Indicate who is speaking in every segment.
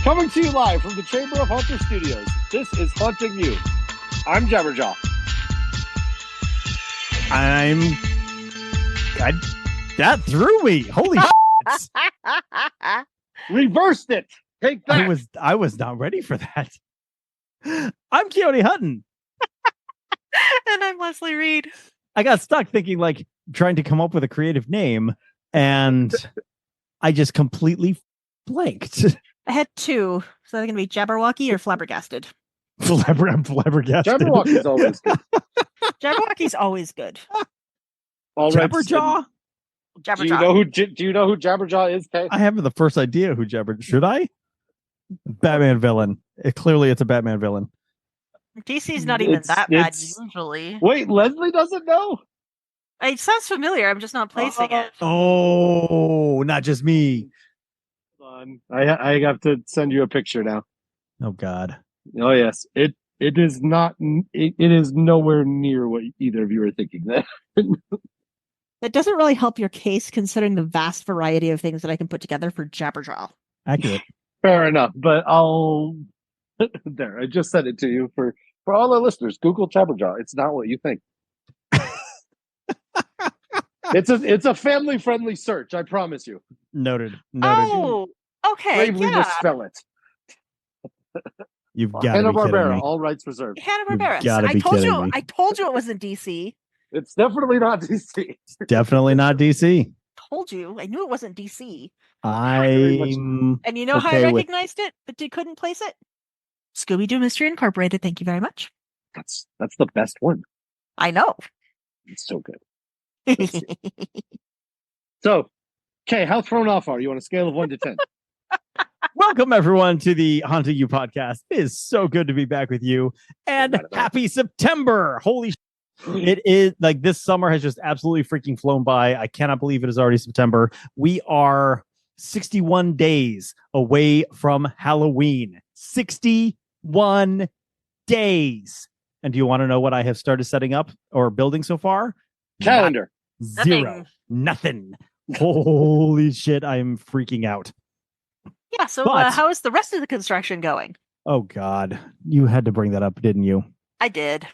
Speaker 1: Coming to you live from the Chamber of Hunter Studios, this is Hunting You. I'm Jabberjaw.
Speaker 2: That threw me. Holy shit.
Speaker 1: Reversed it. Take that.
Speaker 2: I was not ready for that. I'm Keoni Hutton.
Speaker 3: And I'm Leslie Reed.
Speaker 2: I got stuck thinking, like, trying to come up with a creative name, and I just completely blanked.
Speaker 3: I had two. So they're going to be Jabberwocky or Flabbergasted.
Speaker 2: I'm flabbergasted.
Speaker 1: Jabberwocky's always good.
Speaker 3: Jabberwocky's always good.
Speaker 1: All right,
Speaker 2: Jabberjaw?
Speaker 3: Jabberjaw.
Speaker 1: Do you know who Jabberjaw is, Kay?
Speaker 2: I have the first idea who Jabber. Should I? Batman villain. Clearly, it's a Batman villain.
Speaker 3: DC's not even that bad usually.
Speaker 1: Wait, Leslie doesn't know?
Speaker 3: It sounds familiar. I'm just not placing it.
Speaker 2: Oh, not just me.
Speaker 1: Hold on. I have to send you a picture now.
Speaker 2: Oh God.
Speaker 1: Oh yes, it is not. It is nowhere near what either of you are thinking.
Speaker 3: That doesn't really help your case, considering the vast variety of things that I can put together for Jabberjaw.
Speaker 2: Accurate.
Speaker 1: Fair enough, but I'll. There, I just sent it to you for all our listeners. Google Jabberjaw. It's not what you think. It's a family friendly search. I promise you.
Speaker 2: Noted.
Speaker 3: Oh, okay.
Speaker 1: Bravely misspell it.
Speaker 2: You've got to be kidding
Speaker 1: Hanna-Barbera,
Speaker 2: me.
Speaker 1: all rights reserved.
Speaker 3: Hanna-Barbera.
Speaker 2: gotta be kidding me.
Speaker 3: I told you it wasn't DC.
Speaker 1: It's definitely not DC.
Speaker 2: Definitely not DC.
Speaker 3: Told you. I knew it wasn't DC.
Speaker 2: I'm
Speaker 3: And you know how I recognized it, but couldn't place it? Scooby-Doo Mystery Incorporated. Thank you very much.
Speaker 1: That's the best one.
Speaker 3: I know.
Speaker 1: It's so good. So, Kay, how thrown off are you on a scale of 1 to 10?
Speaker 2: Welcome everyone to the Haunting You podcast. It is so good to be back with you, and happy September. Holy it is, like, this summer has just absolutely freaking flown by. I cannot believe it is already September. We are 61 days away from Halloween. 61 days. And do you want to know what I have started setting up or building so far?
Speaker 1: Calendar.
Speaker 2: Zero. Nothing. Holy shit, I'm freaking out.
Speaker 3: Yeah, so how is the rest of the construction going?
Speaker 2: Oh God, you had to bring that up, didn't you?
Speaker 3: I did.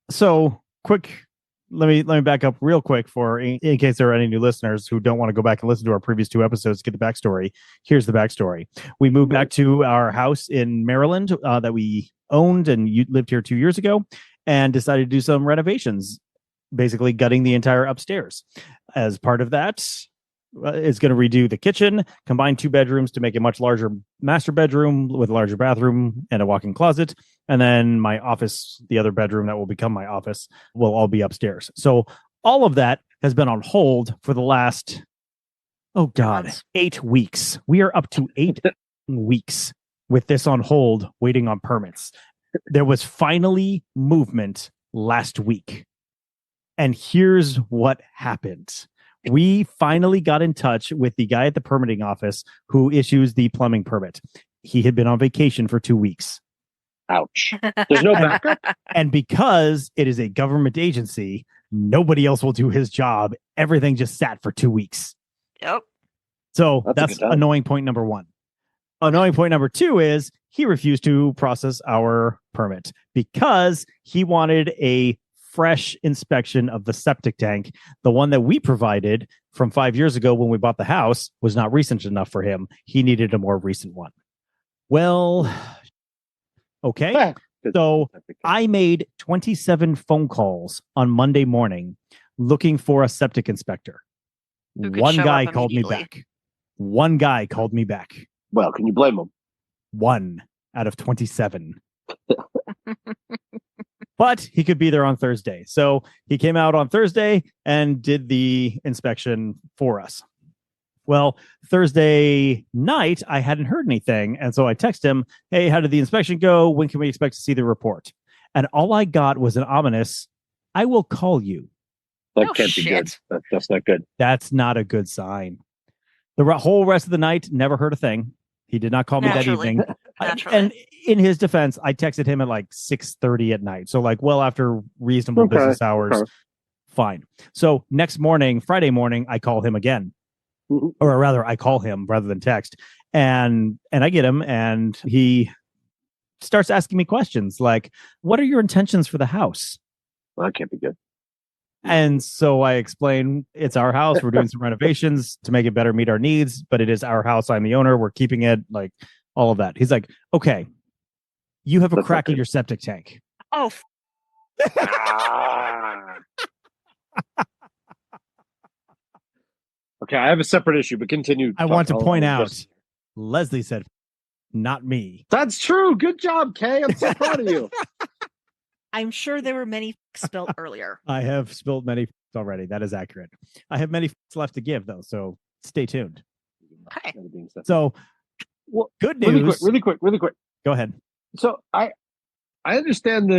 Speaker 2: So quick, let me back up real quick for in case there are any new listeners who don't want to go back and listen to our previous two episodes to get the backstory. Here's the backstory. We moved back to our house in Maryland that we owned, and you lived here 2 years ago, and decided to do some renovations, basically gutting the entire upstairs. As part of that, is going to redo the kitchen, combine 2 bedrooms to make a much larger master bedroom with a larger bathroom and a walk-in closet. And then my office, the other bedroom that will become my office, will all be upstairs. So all of that has been on hold for the last, 8 weeks. We are up to 8 weeks with this on hold, waiting on permits. There was finally movement last week. And here's what happened. We finally got in touch with the guy at the permitting office who issues the plumbing permit. He had been on vacation for 2 weeks.
Speaker 1: Ouch. There's no backup.
Speaker 2: And because it is a government agency, nobody else will do his job. Everything just sat for 2 weeks.
Speaker 3: Yep.
Speaker 2: So that's annoying point number 1. Annoying point number 2 is he refused to process our permit because he wanted a fresh inspection of the septic tank. The one that we provided from 5 years ago when we bought the house was not recent enough for him. He needed a more recent one. Well, okay. So I made 27 phone calls on Monday morning looking for a septic inspector. One guy called me back. One guy called me back.
Speaker 1: Well, can you blame him?
Speaker 2: 1 out of 27. But he could be there on Thursday. So he came out on Thursday and did the inspection for us. Well, Thursday night, I hadn't heard anything. And so I texted him, hey, how did the inspection go? When can we expect to see the report? And all I got was an ominous, I will call you.
Speaker 1: That can't be good. That's not good.
Speaker 2: That's not a good sign. The whole rest of the night, never heard a thing. He did not call me that evening. And in his defense, I texted him at like 6:30 at night. So like well after reasonable business hours. Fine. So next morning, Friday morning, I call him again. or rather I call him rather than text, and I get him, and he starts asking me questions like, what are your intentions for the house?
Speaker 1: Well, that can't be good.
Speaker 2: And so I explain it's our house. We're doing some renovations to make it better meet our needs, but it is our house. I'm the owner. We're keeping it, like all of that. He's like, okay, you have a
Speaker 1: That's
Speaker 2: crack in
Speaker 1: okay.
Speaker 2: your septic tank.
Speaker 3: Oh,
Speaker 1: Ah. Okay, I have a separate issue, but continue.
Speaker 2: I want to point
Speaker 1: I'll
Speaker 2: out,
Speaker 1: address-
Speaker 2: Leslie said, not me.
Speaker 1: That's true. Good job, Kay. I'm so proud of you.
Speaker 3: I'm sure there were many spilled earlier.
Speaker 2: I have spilled many already. That is accurate. I have many left to give, though, so stay tuned.
Speaker 3: Okay.
Speaker 1: That being said.
Speaker 2: So,
Speaker 1: Well,
Speaker 2: good
Speaker 1: really
Speaker 2: news.
Speaker 1: quick.
Speaker 2: Go ahead.
Speaker 1: So I understand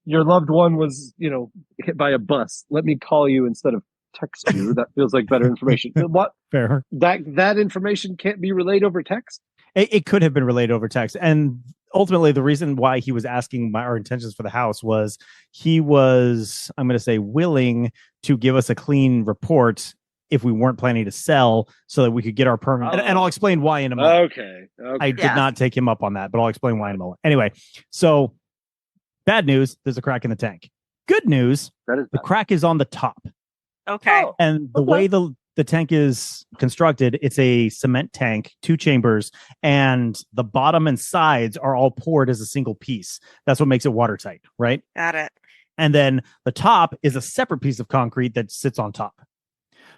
Speaker 1: your loved one was, hit by a bus. Let me call you instead of text you. That feels like better information. What
Speaker 2: Fair.
Speaker 1: that information can't be relayed over text?
Speaker 2: It could have been relayed over text. And ultimately, the reason why he was asking our intentions for the house was he was, I'm going to say, willing to give us a clean report if we weren't planning to sell so that we could get our permit. And I'll explain why in a moment.
Speaker 1: Okay.
Speaker 2: I did not take him up on that, but I'll explain why in a moment. Anyway, so bad news, there's a crack in the tank. Good news,
Speaker 1: That is
Speaker 2: the crack is on the top.
Speaker 3: Okay.
Speaker 1: Oh.
Speaker 2: And the way the tank is constructed, it's a cement tank, 2 chambers, and the bottom and sides are all poured as a single piece. That's what makes it watertight, right?
Speaker 3: Got it.
Speaker 2: And then the top is a separate piece of concrete that sits on top.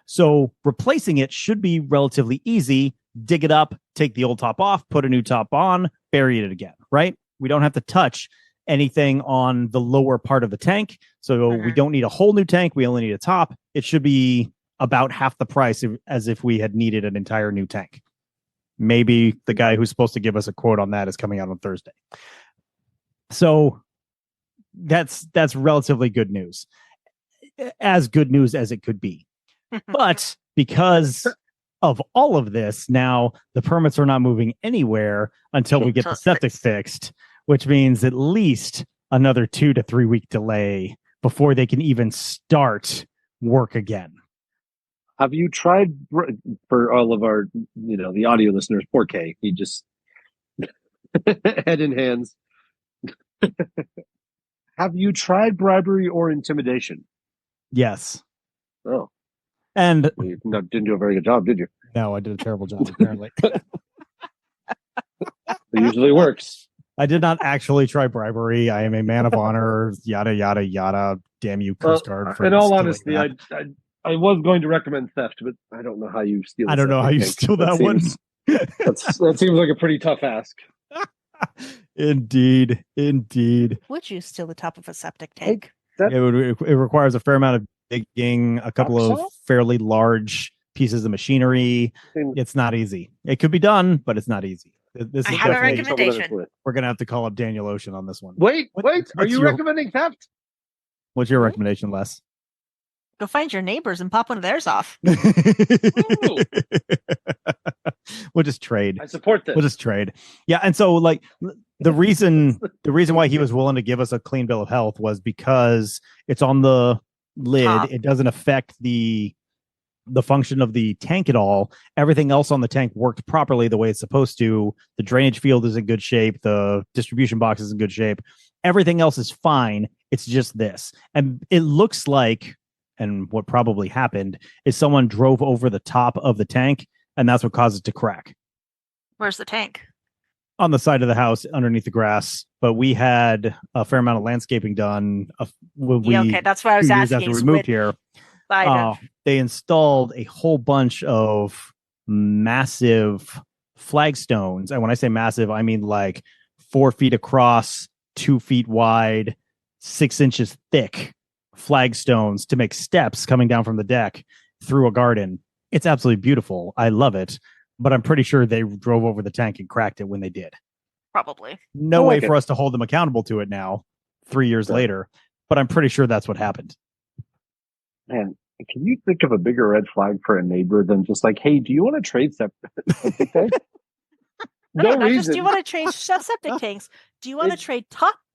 Speaker 2: So replacing it should be relatively easy. Dig it up, take the old top off, put a new top on, bury it again, right? We don't have to touch anything on the lower part of the tank. So we don't need a whole new tank. We only need a top. It should be about half the price as if we had needed an entire new tank. Maybe the guy who's supposed to give us a quote on that is coming out on Thursday. So that's relatively good news. As good news as it could be. But because of all of this, now the permits are not moving anywhere until we get the septic fixed, which means at least another 2 to 3 week delay before they can even start work again.
Speaker 1: Have you tried, for all of our, the audio listeners, 4K, he just head in hands. Have you tried bribery or intimidation?
Speaker 2: Yes.
Speaker 1: Oh.
Speaker 2: And
Speaker 1: you didn't do a very good job, did you?
Speaker 2: No, I did a terrible job, apparently.
Speaker 1: It usually works.
Speaker 2: I did not actually try bribery. I am a man of honor, yada, yada, yada. Damn you, Coast Guard.
Speaker 1: In all honesty, I was going to recommend theft, but I don't know how you steal.
Speaker 2: I don't know how you steal that one.
Speaker 1: That seems like a pretty tough ask.
Speaker 2: Indeed.
Speaker 3: Would you steal the top of a septic tank?
Speaker 2: It requires a fair amount of digging, a couple of fairly large pieces of machinery. It's not easy. It could be done, but it's not easy. This
Speaker 3: I
Speaker 2: is
Speaker 3: have a recommendation.
Speaker 2: We're gonna have to call up Daniel Ocean on this one.
Speaker 1: Wait, are you recommending theft?
Speaker 2: What's your recommendation, Les?
Speaker 3: Go find your neighbors and pop one of theirs off.
Speaker 2: We'll just trade.
Speaker 1: I support this.
Speaker 2: We'll just trade. Yeah, and so like the reason why he was willing to give us a clean bill of health was because it's on the lid.
Speaker 3: Top.
Speaker 2: It doesn't affect the function of the tank at all. Everything else on the tank worked properly the way it's supposed to. The drainage field is in good shape. The distribution box is in good shape. Everything else is fine. It's just this. And it looks like, and what probably happened is someone drove over the top of the tank, and that's what caused it to crack.
Speaker 3: Where's the tank?
Speaker 2: On the side of the house underneath the grass. But we had a fair amount of landscaping done.
Speaker 3: Okay, that's why I was asking.
Speaker 2: After we moved here. They installed a whole bunch of massive flagstones. And when I say massive, I mean like 4 feet across, 2 feet wide, 6 inches thick flagstones to make steps coming down from the deck through a garden. It's absolutely beautiful. I love it. But I'm pretty sure they drove over the tank and cracked it when they did.
Speaker 3: Probably.
Speaker 2: No way for us to hold them accountable to it now, 3 years later. But I'm pretty sure that's what happened.
Speaker 1: Man, can you think of a bigger red flag for a neighbor than just like, hey, do you want to trade septic tanks?
Speaker 3: No reason. Just, do you want to trade septic tanks? Do you want to trade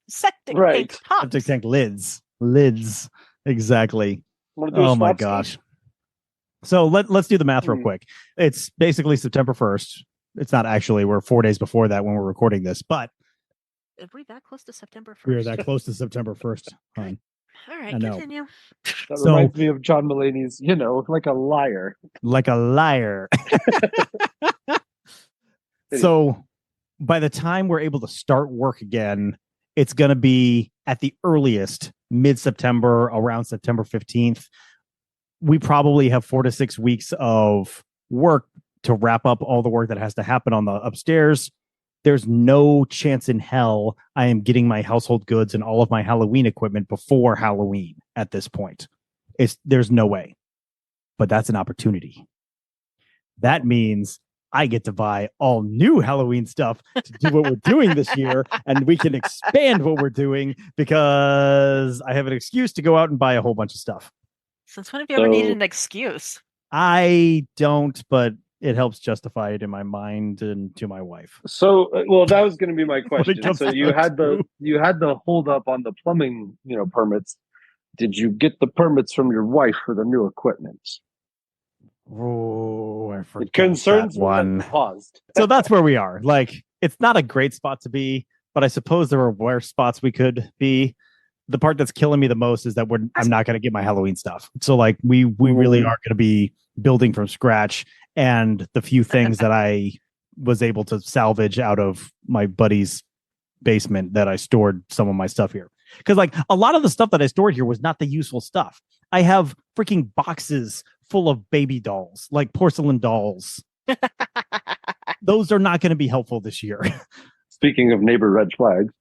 Speaker 3: septic tank tops?
Speaker 2: Septic tank lids. Exactly. Oh my gosh. So let's do the math real
Speaker 1: Mm.
Speaker 2: quick. It's basically September 1st. It's not actually. We're 4 days before that when we're recording this, but
Speaker 3: Are we that close to September 1st?
Speaker 2: we're that close to September 1st.
Speaker 3: All right,
Speaker 2: I know.
Speaker 3: continue.
Speaker 1: That
Speaker 2: So-
Speaker 1: reminds me of John Mulaney's, like a liar.
Speaker 2: Like a liar. So by the time we're able to start work again, it's going to be at the earliest mid-September, around September 15th. We probably have 4 to 6 weeks of work to wrap up all the work that has to happen on the upstairs. There's no chance in hell I am getting my household goods and all of my Halloween equipment before Halloween at this point. There's no way. But that's an opportunity. That means I get to buy all new Halloween stuff to do what we're doing this year, and we can expand what we're doing because I have an excuse to go out and buy a whole bunch of stuff.
Speaker 3: Since when have you ever needed
Speaker 1: So-
Speaker 3: an excuse?
Speaker 2: I don't, but it helps justify it in my mind and to my wife.
Speaker 1: So, that was going to be my
Speaker 2: When it
Speaker 1: question.
Speaker 2: comes
Speaker 1: So
Speaker 2: to
Speaker 1: you
Speaker 2: those
Speaker 1: had
Speaker 2: two.
Speaker 1: the hold up on the plumbing, permits. Did you get the permits from your wife for the new equipment?
Speaker 2: Oh, I forgot
Speaker 1: It concerns
Speaker 2: that
Speaker 1: me that
Speaker 2: one.
Speaker 1: you paused.
Speaker 2: So that's where we are. Like, it's not a great spot to be, but I suppose there are worse spots we could be. The part that's killing me the most is that I'm not going to get my Halloween stuff. So like we really are going to be building from scratch, and the few things that I was able to salvage out of my buddy's basement that I stored some of my stuff here. Because like a lot of the stuff that I stored here was not the useful stuff. I have freaking boxes full of baby dolls, like porcelain dolls. Those are not going to be helpful this year.
Speaker 1: Speaking of neighbor red flags,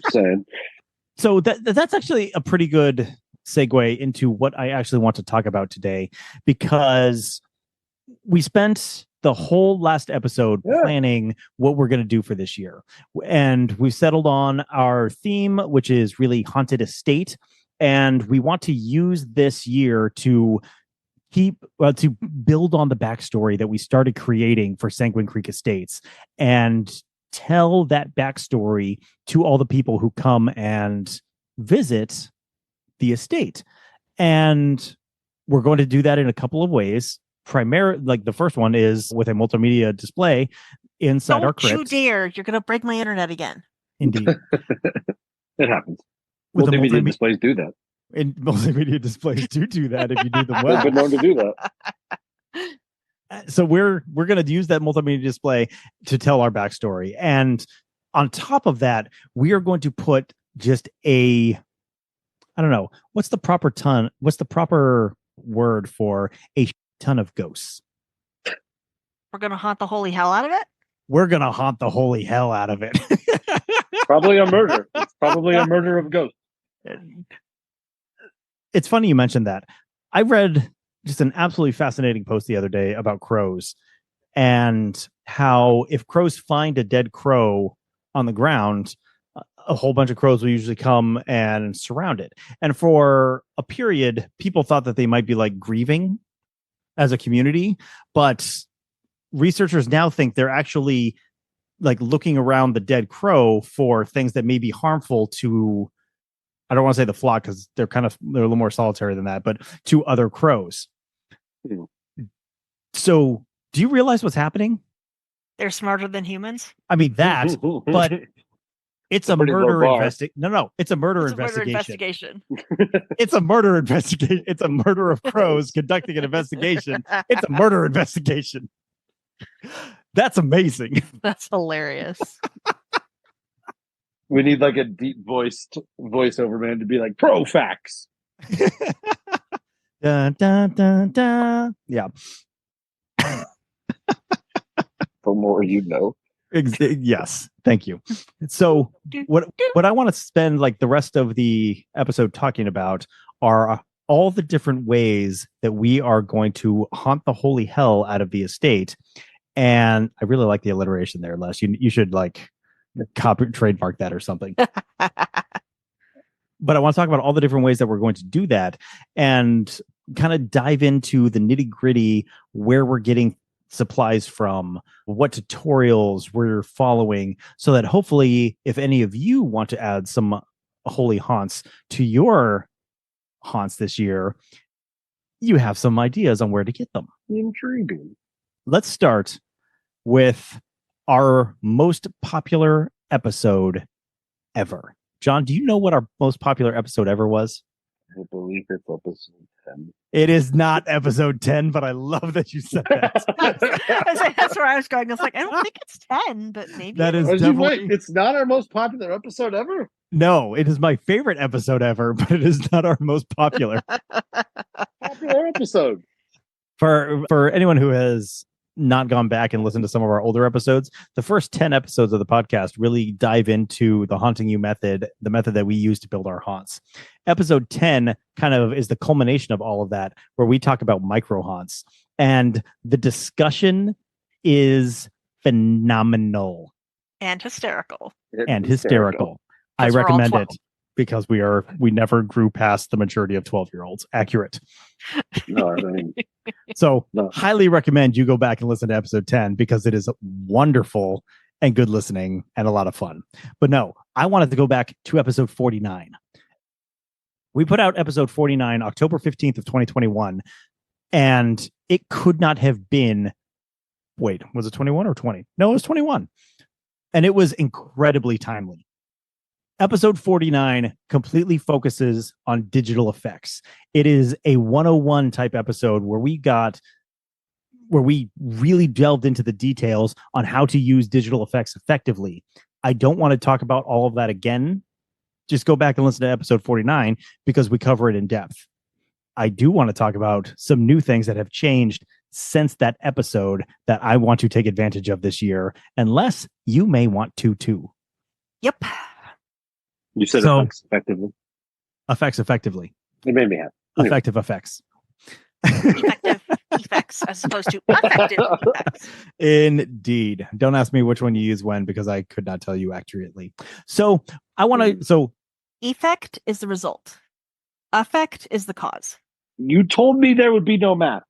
Speaker 1: saying
Speaker 2: So that's actually a pretty good segue into what I actually want to talk about today, because we spent the whole last episode planning what we're going to do for this year. And we've settled on our theme, which is really haunted estate. And we want to use this year to to build on the backstory that we started creating for Sanguine Creek Estates and tell that backstory to all the people who come and visit the estate. And we're going to do that in a couple of ways. Like the first one is with a multimedia display inside our crypt.
Speaker 3: Don't you dare! You're gonna break my internet again.
Speaker 2: Indeed.
Speaker 1: it happens.
Speaker 2: With a
Speaker 1: Multimedia displays do that.
Speaker 2: And multimedia displays do that if you do them
Speaker 1: They've
Speaker 2: well.
Speaker 1: been known to do that.
Speaker 2: So we're going to use that multimedia display to tell our backstory. And on top of that, we are going to put just I don't know, what's the proper word for a ton of ghosts?
Speaker 3: We're gonna haunt the holy hell out of it.
Speaker 2: We're going to haunt the holy hell out of it.
Speaker 1: Probably a murder. It's probably a murder of ghosts.
Speaker 2: It's funny you mentioned that. I read just an absolutely fascinating post the other day about crows and how if crows find a dead crow on the ground, a whole bunch of crows will usually come and surround it. And for a period, people thought that they might be like grieving as a community, but researchers now think they're actually like looking around the dead crow for things that may be harmful to, I don't want to say the flock because they're a little more solitary than that, but to other crows. So do you realize what's happening?
Speaker 3: They're smarter than humans.
Speaker 2: I mean that, but it's a murder investigation. No, it's a murder
Speaker 3: It's a murder
Speaker 2: investigation.
Speaker 3: investigation.
Speaker 2: It's a murder investigation. It's a murder of crows conducting an investigation. It's a murder investigation. That's amazing.
Speaker 3: That's hilarious.
Speaker 1: We need like a deep voiced voiceover man to be like pro facts.
Speaker 2: Dun, dun, dun, dun. Yeah.
Speaker 1: The more you know.
Speaker 2: Yes, thank you. So what I want to spend like the rest of the episode talking about are all the different ways that we are going to haunt the holy hell out of the estate. And I really like the alliteration there, Les. You should like trademark that or something. But I want to talk about all the different ways that we're going to do that and kind of dive into the nitty gritty, where we're getting supplies from, what tutorials we're following, so that hopefully if any of you want to add some holy haunts to your haunts this year, you have some ideas on where to get them.
Speaker 1: Intriguing.
Speaker 2: Let's start with our most popular episode ever. John, do you know what our most popular episode ever was?
Speaker 1: I believe it's episode 10.
Speaker 2: It is not episode 10, but I love that you said that.
Speaker 3: That's where I was going. I was like, I don't think it's 10, but maybe
Speaker 2: That
Speaker 3: it
Speaker 2: is
Speaker 1: Wait,
Speaker 2: definitely
Speaker 1: it's not our most popular episode ever?
Speaker 2: no. It is my favorite episode ever, but it is not our most popular.
Speaker 1: Popular episode.
Speaker 2: For anyone who has not gone back and listened to some of our older episodes, the first 10 episodes of the podcast really dive into the haunting you method, the method that we use to build our haunts. Episode 10 kind of is the culmination of all of that, where we talk about micro haunts, and the discussion is phenomenal
Speaker 3: and hysterical.
Speaker 2: and hysterical. I
Speaker 3: 'Cause we're all
Speaker 2: recommend
Speaker 3: 12.
Speaker 2: it because we never grew past the maturity of 12-year-olds. Accurate.
Speaker 1: No, I mean,
Speaker 2: So
Speaker 1: No.
Speaker 2: highly recommend you go back and listen to episode 10 because it is wonderful and good listening and a lot of fun. But no, I wanted to go back to episode 49. We put out episode 49 October 15th of 2021, and it could not have been, wait, was it 21 or 20? No, it was 21. And it was incredibly timely. Episode 49 completely focuses on digital effects. It is a 101 type episode where we really delved into the details on how to use digital effects effectively. I don't want to talk about all of that again. Just go back and listen to episode 49 because we cover it in depth. I do want to talk about some new things that have changed since that episode that I want to take advantage of this year, unless you may want to too.
Speaker 3: Yep.
Speaker 1: you said
Speaker 2: So-
Speaker 1: effects effectively.
Speaker 2: Effects effectively.
Speaker 1: It made me happy. Anyway.
Speaker 2: Effective effects.
Speaker 3: Effective effects as opposed to effective effects.
Speaker 2: Indeed. Don't ask me which one you use when because I could not tell you accurately. So I want to. So
Speaker 3: Effect is the result. Effect is the cause.
Speaker 1: You told me there would be no math.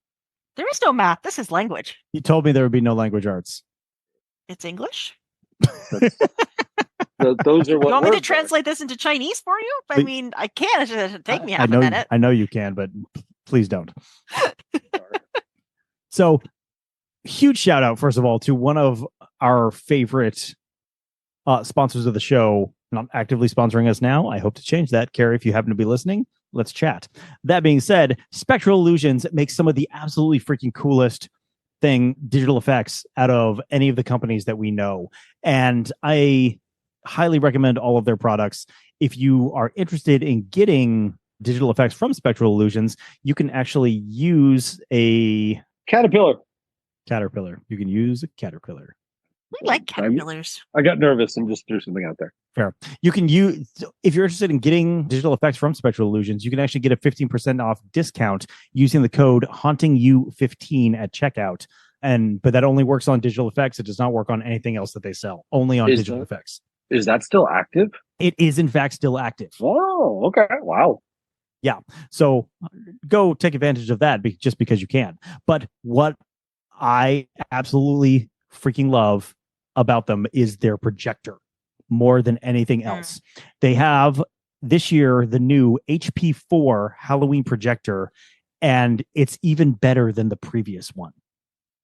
Speaker 3: There is no math. This is language.
Speaker 2: you told me there would be no language arts.
Speaker 3: It's English.
Speaker 1: Those are
Speaker 3: You
Speaker 1: what
Speaker 3: want me to
Speaker 1: words are.
Speaker 3: translate this into Chinese for you? I
Speaker 2: But-
Speaker 3: mean, I can. It should take me
Speaker 2: I
Speaker 3: half
Speaker 2: know.
Speaker 3: a minute.
Speaker 2: I know you can, but please don't. So, huge shout out first of all to one of our favorite sponsors of the show. Not actively sponsoring us now. I hope to change that. Carrie, if you happen to be listening, let's chat. That being said, Spectral Illusions makes some of the absolutely freaking coolest digital effects out of any of the companies that we know. And I highly recommend all of their products. If you are interested in getting digital effects from Spectral Illusions, you can actually use a
Speaker 1: Caterpillar.
Speaker 2: caterpillar. You can use a caterpillar.
Speaker 3: We like caterpillars.
Speaker 1: I got nervous and just threw something out there.
Speaker 2: You can use, if you're interested in getting digital effects from Spectral Illusions, you can actually get a 15% off discount using the code HauntingYou15 at checkout. But that only works on digital effects. It does not work on anything else that they sell. Only on
Speaker 1: Is
Speaker 2: digital
Speaker 1: that-
Speaker 2: effects.
Speaker 1: Is that still active?
Speaker 2: It is in fact still active.
Speaker 1: Oh, okay. Wow.
Speaker 2: So go take advantage of that just because you can. But what I absolutely freaking love about them is their projector more than anything else. They have this year the new HP4 Halloween projector, and it's even better than the previous one.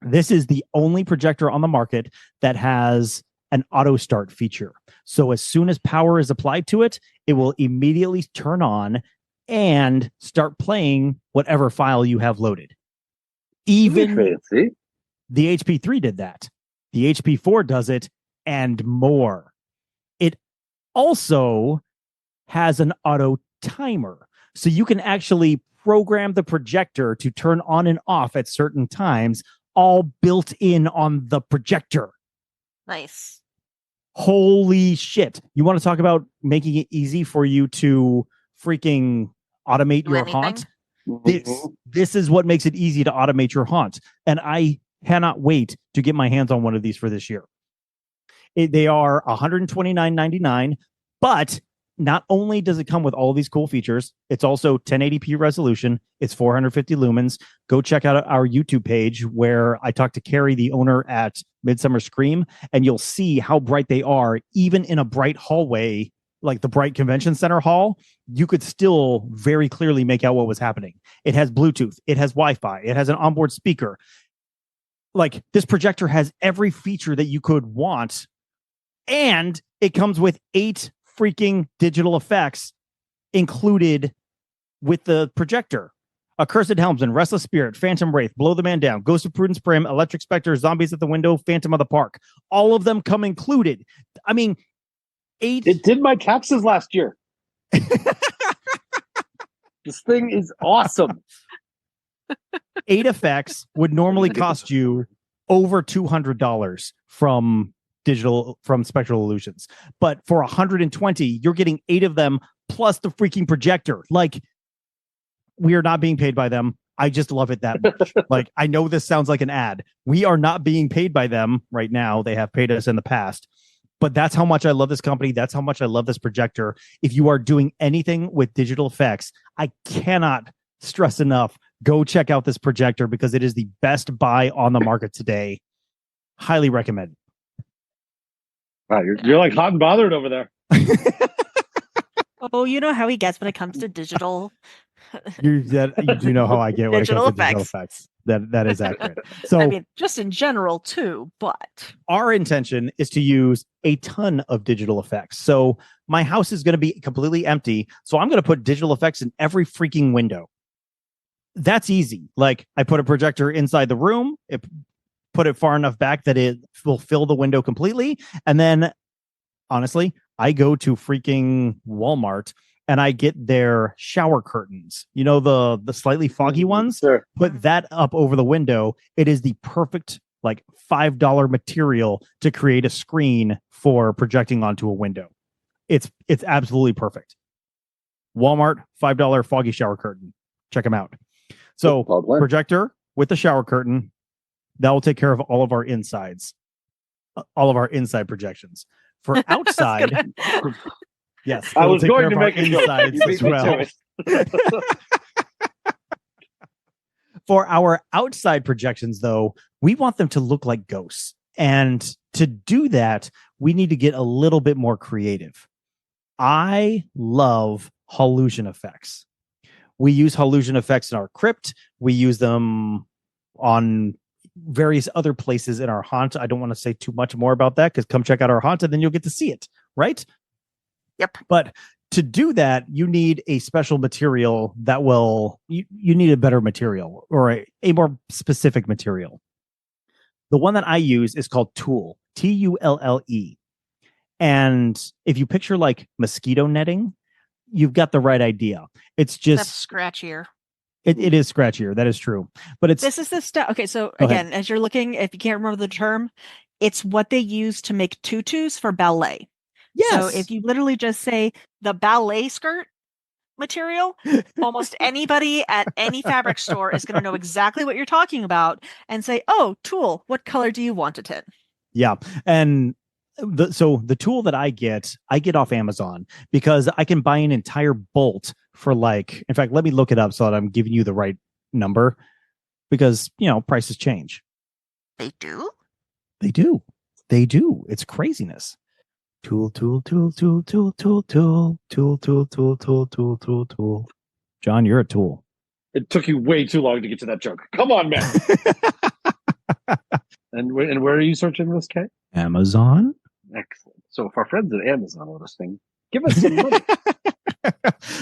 Speaker 2: This is the only projector on the market that has an auto start feature. So as soon as power is applied to it, it will immediately turn on and start playing whatever file you have loaded. Even
Speaker 1: fancy.
Speaker 2: the HP3 did that. The HP4 does it and more. It also has an auto timer. So you can actually program the projector to turn on and off at certain times, all built in on the projector.
Speaker 3: Nice.
Speaker 2: Holy shit. You want to talk about making it easy for you to freaking automate
Speaker 3: Do
Speaker 2: your
Speaker 3: anything?
Speaker 2: haunt? This is what makes it easy to automate your haunt. And I cannot wait to get my hands on one of these for this year. They are $129.99, but not only does it come with all these cool features, it's also 1080p resolution. It's 450 lumens. Go check out our YouTube page where I talked to Carrie, the owner at Midsummer Scream, and you'll see how bright they are, even in a bright hallway like the Bright Convention Center hall, you could still very clearly make out what was happening. It has Bluetooth, it has Wi-Fi, it has an onboard speaker. Like, this projector has every feature that you could want, and it comes with 8 freaking digital effects included with the projector. Accursed Helmsman, Restless Spirit, Phantom Wraith, Blow the Man Down, Ghost of Prudence Prim, Electric Spectre, Zombies at the Window, Phantom of the Park. All of them come included. I mean, 8.
Speaker 1: It did my taxes last year. This thing is awesome.
Speaker 2: 8 effects would normally cost you over $200 from Spectral Illusions. But for 120, you're getting 8 of them plus the freaking projector. Like, we are not being paid by them. I just love it that much. Like, I know this sounds like an ad. We are not being paid by them right now. They have paid us in the past. But that's how much I love this company. That's how much I love this projector. If you are doing anything with digital effects, I cannot stress enough, go check out this projector because it is the best buy on the market today. Highly recommend.
Speaker 1: Wow, you're like hot and bothered over there.
Speaker 3: Oh, you know how he gets when it comes to digital.
Speaker 2: You do know how I get when
Speaker 3: Digital
Speaker 2: it comes to digital effects. That is accurate. So,
Speaker 3: I mean, just in general too, but
Speaker 2: our intention is to use a ton of digital effects. So my house is going to be completely empty. So I'm going to put digital effects in every freaking window. That's easy. Like, I put a projector inside the room, put it far enough back that it will fill the window completely. And then, honestly, I go to freaking Walmart and I get their shower curtains. You know, the slightly foggy ones?
Speaker 1: Sure.
Speaker 2: Put that up over the window. It is the perfect, like, $5 material to create a screen for projecting onto a window. It's absolutely perfect. Walmart, $5 foggy shower curtain. Check them out. So, projector with the shower curtain, that will take care of all of our insides, all of our inside projections. For outside, yes,
Speaker 1: I was going to make
Speaker 2: insides as well. For our outside projections, though, we want them to look like ghosts. And to do that, we need to get a little bit more creative. I love hallucination effects. We use hallucination effects in our crypt. We use them on various other places in our haunt. I don't want to say too much more about that because come check out our haunt and then you'll get to see it, right?
Speaker 3: Yep.
Speaker 2: But to do that, you need a special material that will, you need a better material or a more specific material. The one that I use is called Tulle, Tulle. And if you picture like mosquito netting, you've got the right idea. It's just
Speaker 3: that's scratchier.
Speaker 2: It is scratchier. That is true. But
Speaker 3: this is the stuff. Okay, so
Speaker 2: Go
Speaker 3: again,
Speaker 2: ahead.
Speaker 3: as you're looking, if you can't remember the term, it's what they use to make tutus for ballet.
Speaker 2: Yes.
Speaker 3: So if you literally just say the ballet skirt material, almost anybody at any fabric store is going to know exactly what you're talking about and say, "Oh, Tulle, what color do you want it in?"
Speaker 2: Yeah, and the tool that I get off Amazon because I can buy an entire bolt for like, in fact, let me look it up so that I'm giving you the right number because, you know, prices change.
Speaker 3: They do?
Speaker 2: They do. They do. It's craziness. Tool. John, you're a tool.
Speaker 1: It took you way too long to get to that joke. Come on, man. And where are you searching this, Kate?
Speaker 2: Amazon.
Speaker 1: Excellent. So if our friends at Amazon are listening, give us some money.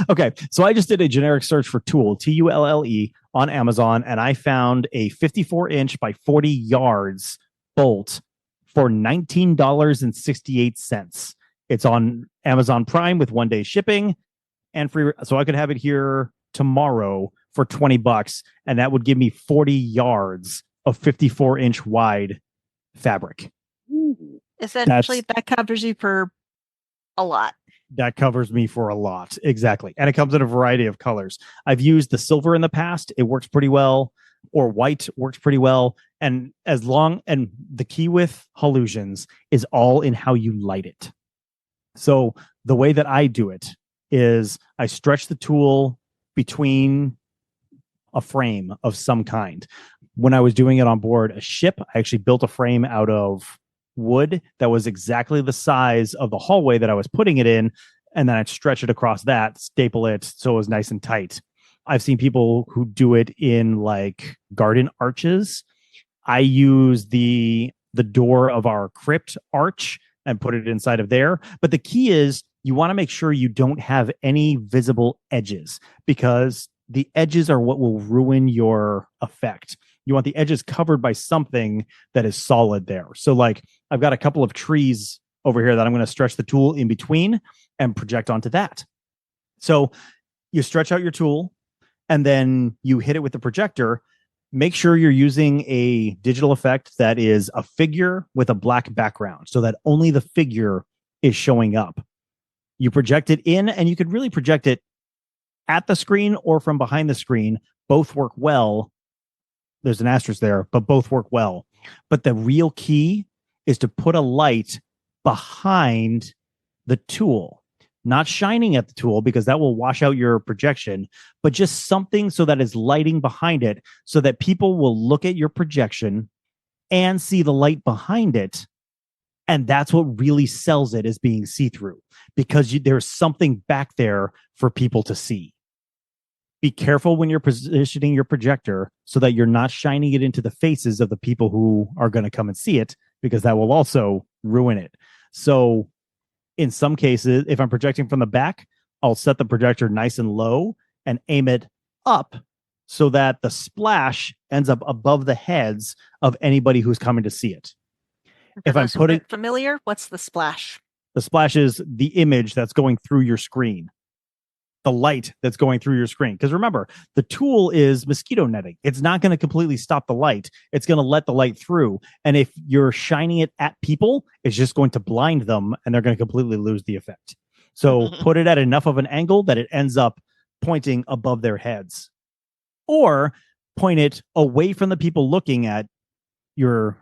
Speaker 2: Okay, so I just did a generic search for Tulle, Tulle, on Amazon, and I found a 54-inch by 40 yards bolt for $19.68. It's on Amazon Prime with 1-day shipping and free. So I could have it here tomorrow for $20, and that would give me 40 yards of 54-inch wide fabric.
Speaker 3: Essentially, that covers you for a lot.
Speaker 2: That covers me for a lot. Exactly. And it comes in a variety of colors. I've used the silver in the past. It works pretty well. Or white works pretty well. And the key with hallucinations is all in how you light it. So the way that I do it is I stretch the tool between a frame of some kind. When I was doing it on board a ship, I actually built a frame out of wood that was exactly the size of the hallway that I was putting it in. and then I'd stretch it across that, staple it so it was nice and tight. I've seen people who do it in like garden arches. I use the door of our crypt arch and put it inside of there. But the key is you want to make sure you don't have any visible edges, because the edges are what will ruin your effect. You want the edges covered by something that is solid there. So like I've got a couple of trees over here that I'm going to stretch the tool in between and project onto that. So you stretch out your tool and then you hit it with the projector. Make sure you're using a digital effect that is a figure with a black background so that only the figure is showing up. You project it in, and you could really project it at the screen or from behind the screen. Both work well. There's an asterisk there, but both work well. But the real key is to put a light behind the tool, not shining at the tool, because that will wash out your projection, but just something so that is lighting behind it so that people will look at your projection and see the light behind it. And that's what really sells it as being see-through, because there's something back there for people to see. Be careful when you're positioning your projector so that you're not shining it into the faces of the people who are going to come and see it, because that will also ruin it. So in some cases, if I'm projecting from the back, I'll set the projector nice and low and aim it up so that the splash ends up above the heads of anybody who's coming to see it.
Speaker 3: If I'm putting familiar, what's the splash?
Speaker 2: The splash is the image that's going through your screen, the light that's going through your screen. Because remember, the tool is mosquito netting. It's not going to completely stop the light. It's going to let the light through. And if you're shining it at people, it's just going to blind them and they're going to completely lose the effect. So put it at enough of an angle that it ends up pointing above their heads, or point it away from the people looking at your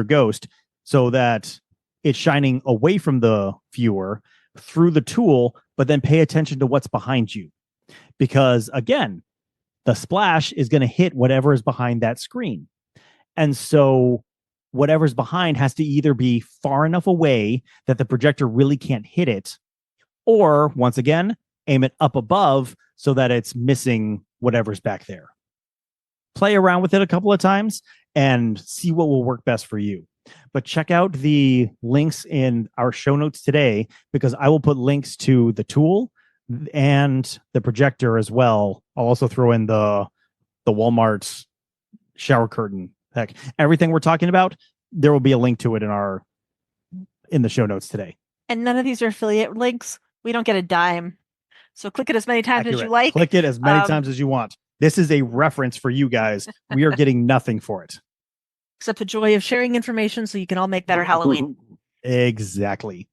Speaker 2: ghost so that it's shining away from the viewer through the tool, but then pay attention to what's behind you. Because again, the splash is going to hit whatever is behind that screen. And so whatever's behind has to either be far enough away that the projector really can't hit it, or once again, aim it up above so that it's missing whatever's back there. Play around with it a couple of times and see what will work best for you. But check out the links in our show notes today, because I will put links to the tool and the projector as well. I'll also throw in the Walmart shower curtain. Heck, everything we're talking about, there will be a link to it in the show notes today.
Speaker 3: And none of these are affiliate links. We don't get a dime. So click it as many times as you like.
Speaker 2: Click it as many times as you want. This is a reference for you guys. We are getting nothing for it.
Speaker 3: Except the joy of sharing information so you can all make better Halloween.
Speaker 2: Exactly.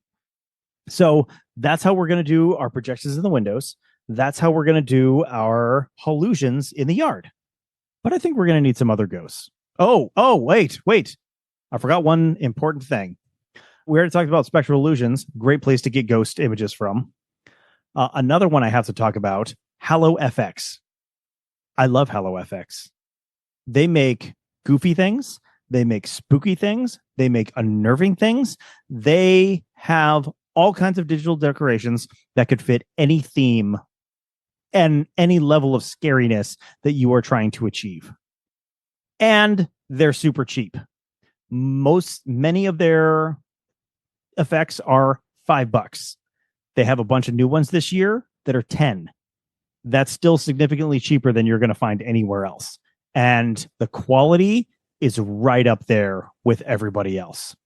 Speaker 2: So that's how we're going to do our projections in the windows. That's how we're going to do our hallusions in the yard. But I think we're going to need some other ghosts. Oh, wait. I forgot one important thing. We already talked about spectral illusions. Great place to get ghost images from. Another one I have to talk about, HalloFX. I love HalloFX. They make goofy things. They make spooky things. They make unnerving things. They have all kinds of digital decorations that could fit any theme and any level of scariness that you are trying to achieve. And they're super cheap. Many of their effects are $5. They have a bunch of new ones this year that are 10. That's still significantly cheaper than you're going to find anywhere else. And the quality is right up there with everybody else.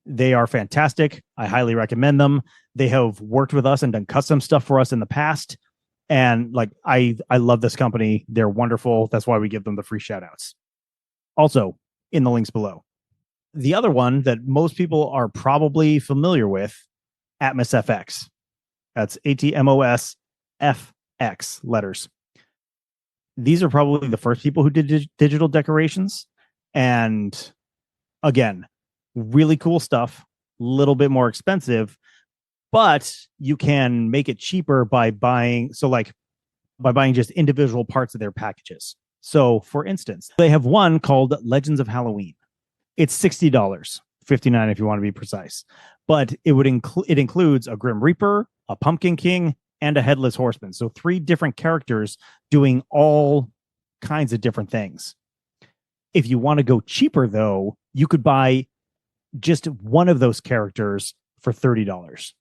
Speaker 2: They are fantastic. I highly recommend them. They have worked with us and done custom stuff for us in the past. And like, I love this company. They're wonderful. That's why we give them the free shout outs. Also in the links below. The other one that most people are probably familiar with, Atmos FX. That's ATMOS FX letters. These are probably the first people who did digital decorations. And again, really cool stuff, a little bit more expensive, but you can make it cheaper by buying just individual parts of their packages. So for instance, they have one called Legends of Halloween. It's $60, $59 if you want to be precise. but it includes a Grim Reaper, a Pumpkin King, and a Headless Horseman. So 3 different characters doing all kinds of different things. If you want to go cheaper, though, you could buy just one of those characters for $30.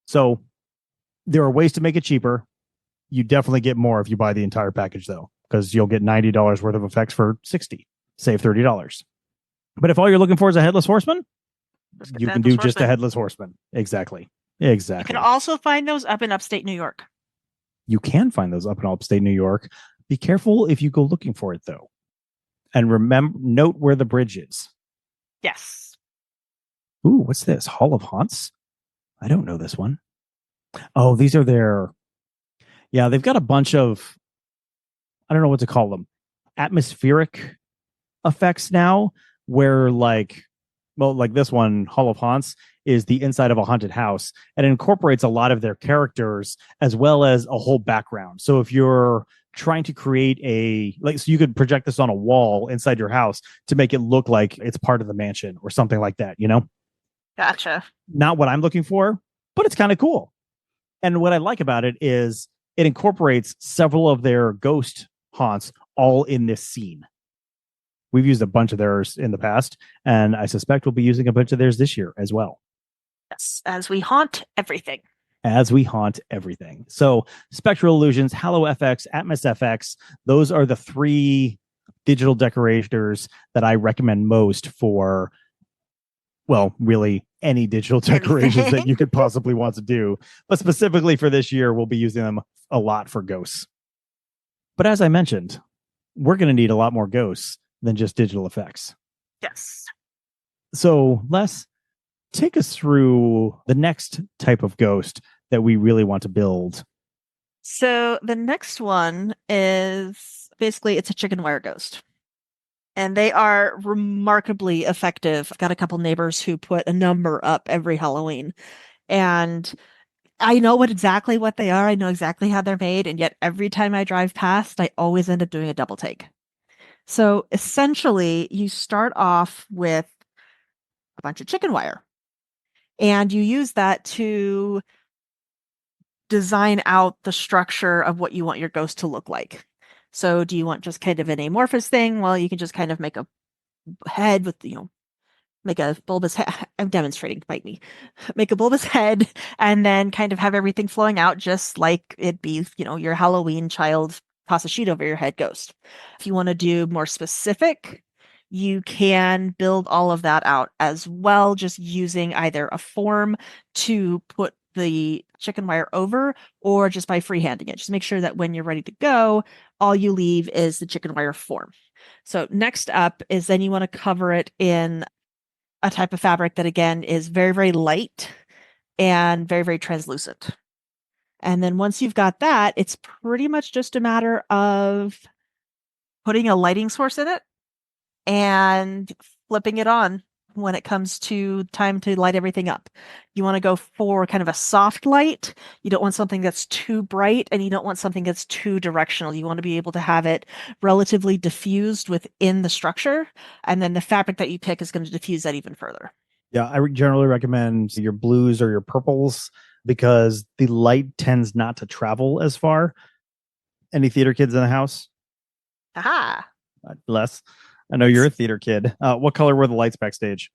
Speaker 2: So there are ways to make it cheaper. You definitely get more if you buy the entire package, though, because you'll get $90 worth of effects for $60. Save $30. But if all you're looking for is a Headless Horseman, you can do just a Headless Horseman. Exactly.
Speaker 3: You can also find those up in upstate New York.
Speaker 2: You can find those up in upstate New York. Be careful if you go looking for it, though. And note where the bridge is.
Speaker 3: Yes.
Speaker 2: Ooh, what's this? Hall of Haunts? I don't know this one. Oh, these are their... Yeah, they've got a bunch of... I don't know what to call them. Atmospheric effects now, where like this one, Hall of Haunts, is the inside of a haunted house, and it incorporates a lot of their characters as well as a whole background. So if you're trying to create so you could project this on a wall inside your house to make it look like it's part of the mansion or something like that, you know?
Speaker 3: Gotcha.
Speaker 2: Not what I'm looking for, but it's kind of cool. And what I like about it is it incorporates several of their ghost haunts all in this scene. We've used a bunch of theirs in the past, and I suspect we'll be using a bunch of theirs this year as well.
Speaker 3: Yes, as we haunt everything.
Speaker 2: So Spectral Illusions, Hallow FX, Atmos FX, those are the 3 digital decorators that I recommend most for, well, really any digital decorations that you could possibly want to do. But specifically for this year, we'll be using them a lot for ghosts. But as I mentioned, we're going to need a lot more ghosts than just digital effects.
Speaker 3: Yes.
Speaker 2: So Les, take us through the next type of ghost that we really want to build.
Speaker 3: So the next one is basically it's a chicken wire ghost. And they are remarkably effective. I've got a couple neighbors who put a number up every Halloween. And I know exactly what they are. I know exactly how they're made. And yet every time I drive past, I always end up doing a double take. So essentially, you start off with a bunch of chicken wire. And you use that to design out the structure of what you want your ghost to look like. So do you want just kind of an amorphous thing? Well, you can just kind of make a head with, make a bulbous head. I'm demonstrating, bite me. Make a bulbous head and then kind of have everything flowing out just like it'd be, your Halloween child toss a sheet over your head ghost. If you want to do more specific, you can build all of that out as well, just using either a form to put the chicken wire over or just by freehanding it. Just make sure that when you're ready to go, all you leave is the chicken wire form. So next up is then you want to cover it in a type of fabric that again is very, very light and very, very translucent. And then once you've got that, it's pretty much just a matter of putting a lighting source in it and flipping it on when it comes to time to light everything up. You want to go for kind of a soft light. You don't want something that's too bright and you don't want something that's too directional. You want to be able to have it relatively diffused within the structure. And then the fabric that you pick is going to diffuse that even further.
Speaker 2: Yeah, I generally recommend your blues or your purples because the light tends not to travel as far. Any theater kids in the house?
Speaker 3: Aha.
Speaker 2: Les, I know you're a theater kid. What color were the lights backstage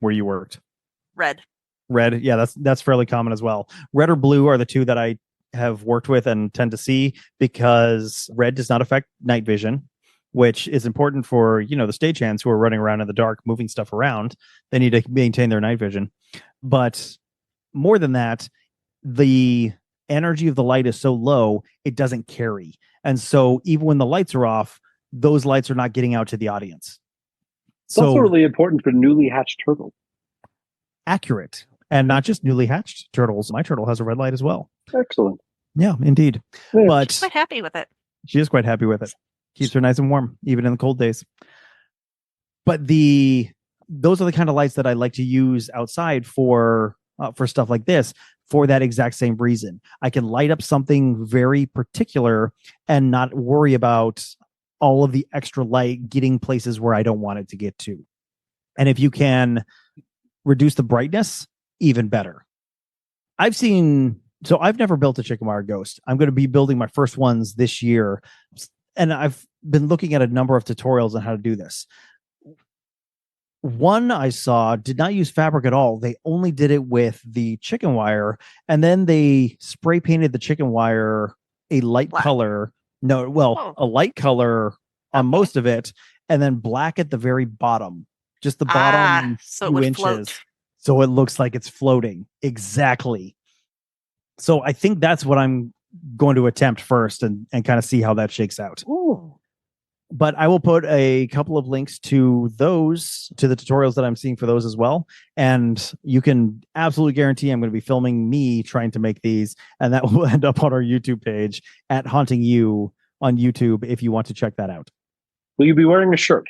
Speaker 2: where you worked?
Speaker 3: Red.
Speaker 2: Yeah, that's fairly common as well. Red or blue are the 2 that I have worked with and tend to see because red does not affect night vision, which is important for, the stagehands who are running around in the dark, moving stuff around. They need to maintain their night vision. But more than that, the energy of the light is so low, it doesn't carry. And so even when the lights are off, those lights are not getting out to the audience.
Speaker 1: It's also really important for newly hatched turtles.
Speaker 2: Accurate. And not just newly hatched turtles. My turtle has a red light as well.
Speaker 1: Excellent.
Speaker 2: Yeah, indeed.
Speaker 1: Yeah.
Speaker 2: But
Speaker 3: She's quite happy with it.
Speaker 2: She is quite happy with it. Keeps her nice and warm, even in the cold days. But those are the kind of lights that I like to use outside for stuff like this, for that exact same reason. I can light up something very particular and not worry about all of the extra light getting places where I don't want it to get to. And if you can reduce the brightness even better. I've never built a chicken wire ghost. I'm going to be building my first ones this year. And I've been looking at a number of tutorials on how to do this. One I saw did not use fabric at all. They only did it with the chicken wire, and then they spray painted the chicken wire a light
Speaker 3: Black.
Speaker 2: color. No, well, a light color on most of it, and then black at the very bottom, just the bottom
Speaker 3: so it
Speaker 2: few
Speaker 3: would
Speaker 2: inches,
Speaker 3: float.
Speaker 2: so it looks like it's floating. Exactly. So I think that's what I'm going to attempt first, and kind of see how that shakes out.
Speaker 3: Ooh.
Speaker 2: But I will put a couple of links to the tutorials that I'm seeing for those as well. And you can absolutely guarantee I'm going to be filming me trying to make these, and that will end up on our YouTube page at Haunting You on YouTube if you want to check that out.
Speaker 1: Will you be wearing a shirt?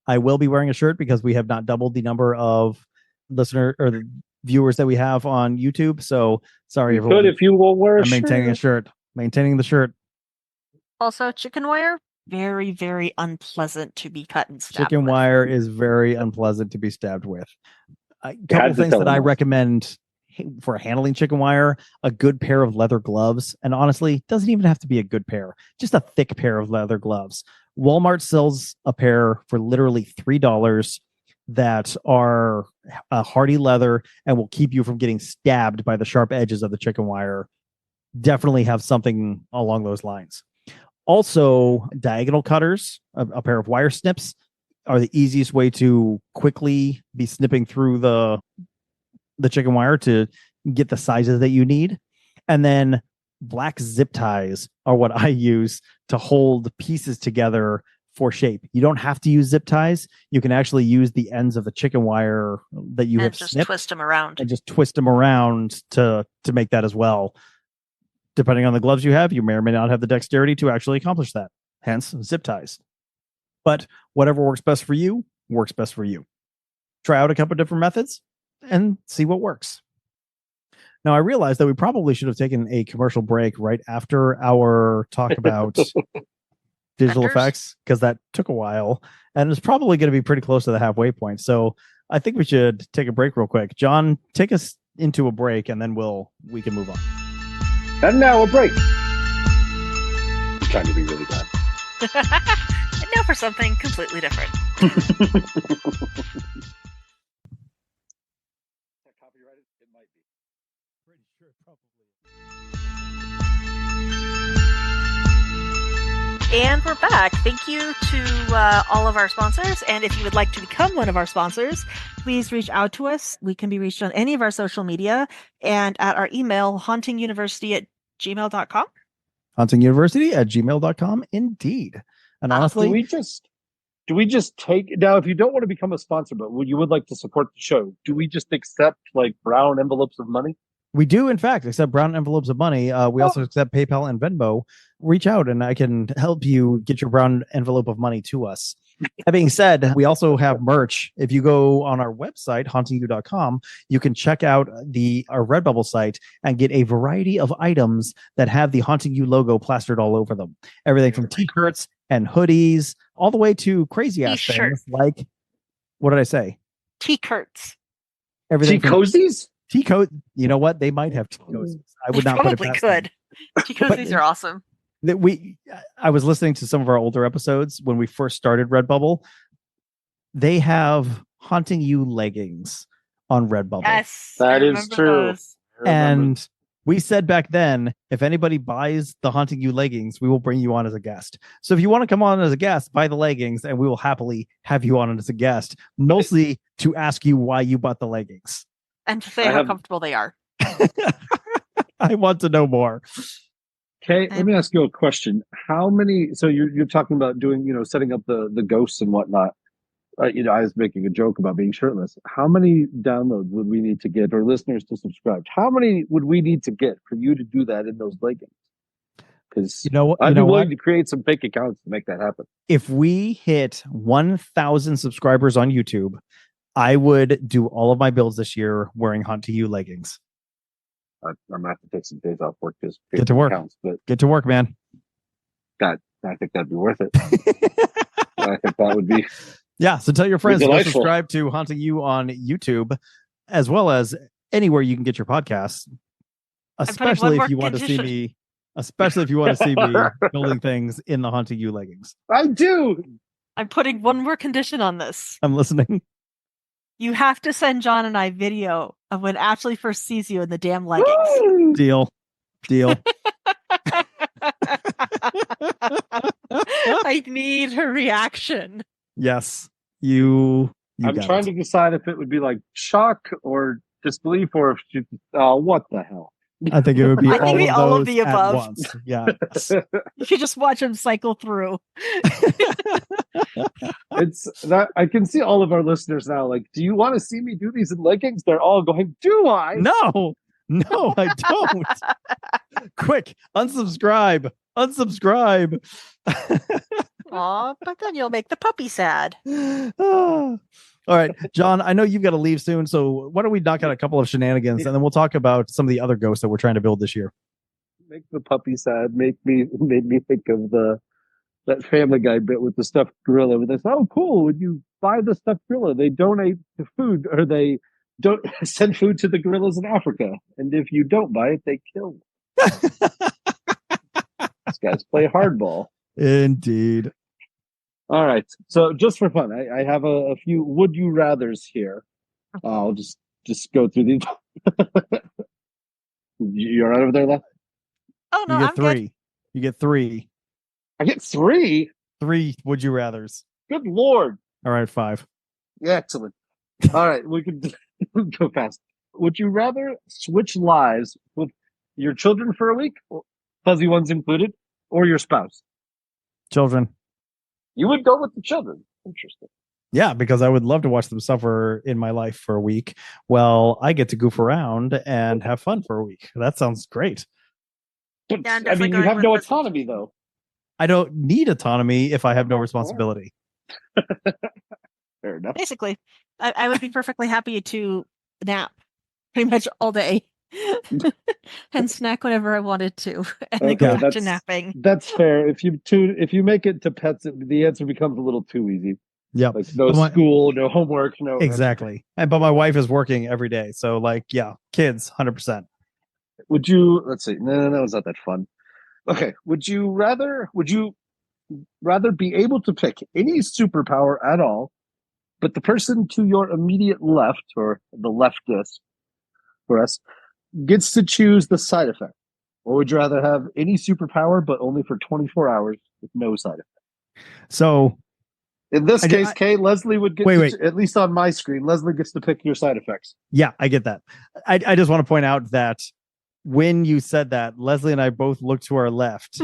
Speaker 2: I will be wearing a shirt because we have not doubled the number of listener or the viewers that we have on YouTube. So sorry, everyone.
Speaker 1: Good if you will wear a
Speaker 2: I'm maintaining a shirt. Maintaining the shirt.
Speaker 3: Also, chicken wire, very, very unpleasant to be cut and stabbed
Speaker 2: Chicken
Speaker 3: with.
Speaker 2: wire is very unpleasant to be stabbed with. A couple of things that I recommend for handling chicken wire: a good pair of leather gloves. And honestly, doesn't even have to be a good pair, just a thick pair of leather gloves. Walmart sells a pair for literally $3 that are hardy leather and will keep you from getting stabbed by the sharp edges of the chicken wire. Definitely have something along those lines. Also, diagonal cutters, a pair of wire snips, are the easiest way to quickly be snipping through the chicken wire to get the sizes that you need. And then black zip ties are what I use to hold pieces together for shape. You don't have to use zip ties. You can actually use the ends of the chicken wire that you have
Speaker 3: just
Speaker 2: snipped
Speaker 3: twist them around.
Speaker 2: and just twist them around to make that as well. Depending on the gloves you have, you may or may not have the dexterity to actually accomplish that. Hence, zip ties. But whatever works best for you, works best for you. Try out a couple of different methods and see what works. Now, I realized that we probably should have taken a commercial break right after our talk about digital effects, because that took a while, and it's probably going to be pretty close to the halfway point. So I think we should take a break real quick. John, take us into a break, and then we can move on.
Speaker 1: And now a break. I'm trying to be really bad.
Speaker 3: And now for something completely different.
Speaker 1: Copyrighted? It might be.
Speaker 2: Pretty sure it probably is.
Speaker 3: And we're back. Thank you to all of our sponsors. And if you would like to become one of our sponsors, please reach out to us. We can be reached on any of our social media and at our email, hauntinguniversity@gmail.com.
Speaker 2: Hauntinguniversity@gmail.com, indeed. And honestly,
Speaker 1: do we just take now? If you don't want to become a sponsor, but you would like to support the show, do we just accept like brown envelopes of money?
Speaker 2: we do, in fact, accept brown envelopes of money. We also accept PayPal and Venmo. Reach out and I can help you get your brown envelope of money to us. That being said, we also have merch. If you go on our website, hauntingyou.com, you can check out our Redbubble site and get a variety of items that have the Haunting You logo plastered all over them. Everything from t-shirts and hoodies, all the way to crazy ass things like, what did I say?
Speaker 3: T-shirts.
Speaker 2: Everything.
Speaker 1: T-cozies?
Speaker 2: T-coat. You know what? They might have T-cozies. I would not
Speaker 3: probably
Speaker 2: put it past
Speaker 3: could.
Speaker 2: them.
Speaker 3: T-cozies are awesome.
Speaker 2: I was listening to some of our older episodes when we first started Redbubble. They have Haunting You leggings on Redbubble.
Speaker 3: Yes,
Speaker 1: that is true.
Speaker 2: And we said back then, if anybody buys the Haunting You leggings, we will bring you on as a guest. So if you want to come on as a guest, buy the leggings and we will happily have you on as a guest, mostly to ask you why you bought the leggings.
Speaker 3: And to say how comfortable they are.
Speaker 2: I want to know more.
Speaker 1: Okay, let me ask you a question. How many? So you're talking about doing, setting up the ghosts and whatnot. I was making a joke about being shirtless. How many downloads would we need to get, or listeners to subscribe? How many would we need to get for you to do that in those leggings? Because I'd be willing to create some fake accounts to make that happen. If
Speaker 2: we hit 1,000 subscribers on YouTube, I would do all of my builds this year wearing Haunting You leggings.
Speaker 1: I'm gonna have to take some days off work just
Speaker 2: get to work. Get to work, man.
Speaker 1: I think that'd be worth it. I think that would be.
Speaker 2: Yeah. So tell your friends to subscribe to Haunting You on YouTube, as well as anywhere you can get your podcasts, especially if you want to see me. Especially if you want to see me building things in the Haunting You leggings.
Speaker 1: I do.
Speaker 3: I'm putting one more condition on this.
Speaker 2: I'm listening.
Speaker 3: You have to send John and I video of when Ashley first sees you in the damn leggings.
Speaker 2: Deal.
Speaker 3: I need her reaction.
Speaker 2: Yes.
Speaker 1: I'm trying to decide if it would be like shock or disbelief or if she, what the hell?
Speaker 2: I think it would be
Speaker 3: all of the above.
Speaker 2: Once. Yeah.
Speaker 3: You could just watch them cycle through.
Speaker 1: It's that I can see all of our listeners now. Like, do you want to see me do these in leggings? They're all going, do I?
Speaker 2: No, I don't. Quick, unsubscribe.
Speaker 3: Aw, but then you'll make the puppy sad.
Speaker 2: All right, John, I know you've got to leave soon, so why don't we knock out a couple of shenanigans and then we'll talk about some of the other ghosts that we're trying to build this year.
Speaker 1: Make the puppy sad. Made me think of that Family Guy bit with the stuffed gorilla. With this, oh, cool! When you buy the stuffed gorilla, they donate the food, or they don't send food to the gorillas in Africa. And if you don't buy it, they kill. These guys play hardball.
Speaker 2: Indeed.
Speaker 1: All right. So just for fun, I have a few would you rathers here. I'll just go through these. You're right over there, left?
Speaker 3: Oh no,
Speaker 2: you get
Speaker 3: I'm
Speaker 2: three.
Speaker 3: good.
Speaker 2: You get three.
Speaker 1: I get three.
Speaker 2: 3 would you rathers.
Speaker 1: Good Lord.
Speaker 2: All right, 5.
Speaker 1: Yeah, excellent. All right, we can go fast. Would you rather switch lives with your children for a week, fuzzy ones included, or your spouse?
Speaker 2: Children.
Speaker 1: You would go with the children. Interesting.
Speaker 2: Yeah, because I would love to watch them suffer in my life for a week. Well, I get to goof around and have fun for a week. That sounds great.
Speaker 1: But,
Speaker 3: Yeah,
Speaker 1: I mean, you have no autonomy, though.
Speaker 2: I don't need autonomy if I have no responsibility.
Speaker 1: Fair enough.
Speaker 3: Basically, I would be perfectly happy to nap pretty much all day and snack whenever I wanted to, and then go back to napping.
Speaker 1: That's fair. If you make it to pets, the answer becomes a little too easy.
Speaker 2: Yeah,
Speaker 1: like no school, no homework, no
Speaker 2: exactly. But my wife is working every day, so like, yeah, kids, 100%.
Speaker 1: Would you? Let's see. No, it's not that fun. Okay. Would you rather be able to pick any superpower at all, but the person to your immediate left, or the leftist for us, gets to choose the side effect? Or would you rather have any superpower, but only for 24 hours with no side effect?
Speaker 2: So
Speaker 1: in this case, Kay, Leslie would get at least on my screen, Leslie gets to pick your side effects.
Speaker 2: Yeah, I get that. I just want to point out that when you said that, Leslie and I both looked to our left,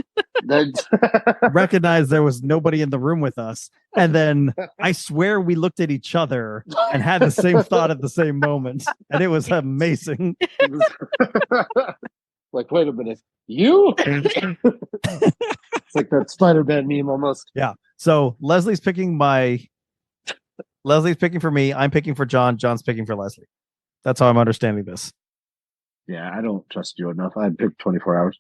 Speaker 2: recognized there was nobody in the room with us, and then I swear we looked at each other and had the same thought at the same moment, and it was amazing.
Speaker 1: Like, wait a minute, you? It's like that Spider-Man meme almost.
Speaker 2: Yeah. So Leslie's picking for me. I'm picking for John. John's picking for Leslie. That's how I'm understanding this.
Speaker 1: Yeah, I don't trust you enough. I'd pick 24 hours.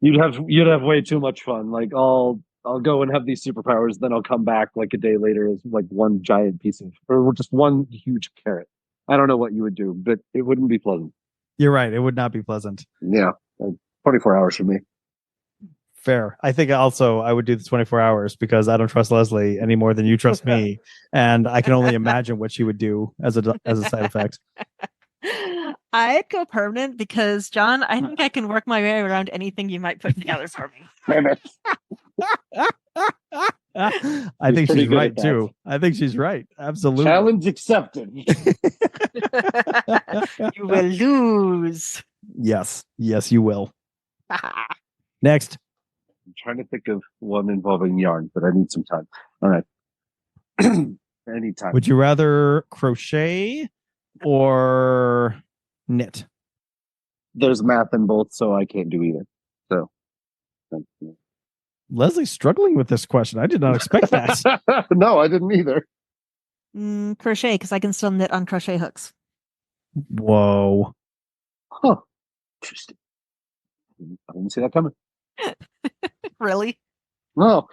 Speaker 1: You'd have way too much fun. Like I'll go and have these superpowers, then I'll come back like a day later as like one giant piece of, or just one huge carrot. I don't know what you would do, but it wouldn't be pleasant.
Speaker 2: You're right. It would not be pleasant.
Speaker 1: Yeah. 24 hours for me.
Speaker 2: Fair. I think also I would do the 24 hours because I don't trust Leslie any more than you trust me. And I can only imagine what she would do as a side effect.
Speaker 3: I'd go permanent because, John, I think I can work my way around anything you might put together for me.
Speaker 2: I think she's right, too. I think she's right. Absolutely.
Speaker 1: Challenge accepted.
Speaker 3: You will lose.
Speaker 2: Yes, you will. Next.
Speaker 1: I'm trying to think of one involving yarn, but I need some time. All right. Anytime.
Speaker 2: Would you rather crochet or knit?
Speaker 1: There's math in both, so I can't do either. So
Speaker 2: Leslie's struggling with this question. I did not expect that.
Speaker 1: No, I didn't either.
Speaker 3: Crochet, because I can still knit on crochet hooks.
Speaker 2: Whoa.
Speaker 1: Huh. Interesting. I didn't see that coming.
Speaker 3: Really?
Speaker 1: No.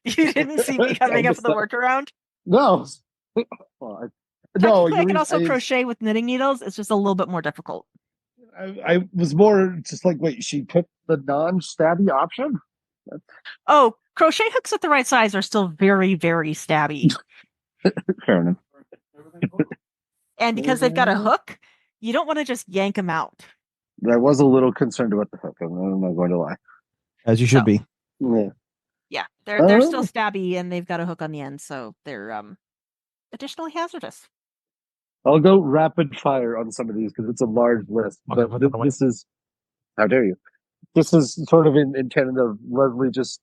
Speaker 3: You didn't see me coming up with a workaround?
Speaker 1: No. Well, No,
Speaker 3: Technically, I can also crochet with knitting needles. It's just a little bit more difficult.
Speaker 1: I was more just like, wait, she picked the non-stabby option?
Speaker 3: Oh, crochet hooks at the right size are still very, very stabby.
Speaker 1: Fair enough.
Speaker 3: And because they've got a hook, you don't want to just yank them out.
Speaker 1: I was a little concerned about the hook. I'm not going to lie.
Speaker 2: As you should be.
Speaker 1: Yeah.
Speaker 3: Yeah, they're still stabby, and they've got a hook on the end, so they're additionally hazardous.
Speaker 1: I'll go rapid fire on some of these because it's a large list.
Speaker 2: Okay,
Speaker 1: But this is, how dare you? This is sort of intended of Leslie just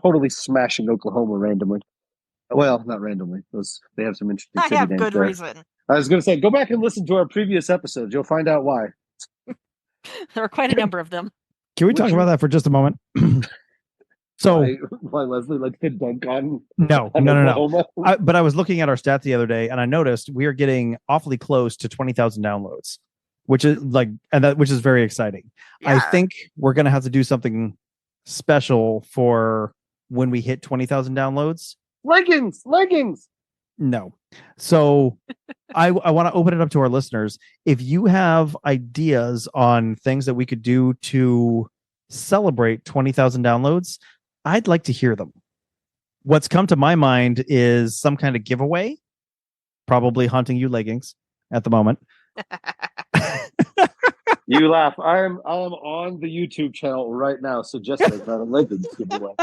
Speaker 1: totally smashing Oklahoma randomly. Well, not randomly. They have some interesting.
Speaker 3: I have good reason.
Speaker 1: I was going to say, go back and listen to our previous episodes. You'll find out why.
Speaker 3: There are quite a number of them.
Speaker 2: Can we talk about that for just a moment? So
Speaker 1: why Leslie likes to dunk on?
Speaker 2: No. But I was looking at our stats the other day, and I noticed we are getting awfully close to 20,000 downloads, which is which is very exciting. Yeah. I think we're going to have to do something special for when we hit 20,000 downloads.
Speaker 1: Leggings.
Speaker 2: No. So I want to open it up to our listeners. If you have ideas on things that we could do to celebrate 20,000 downloads, I'd like to hear them. What's come to my mind is some kind of giveaway, probably Hunting You leggings at the moment.
Speaker 1: You laugh. I am on the YouTube channel right now suggesting that a leggings giveaway.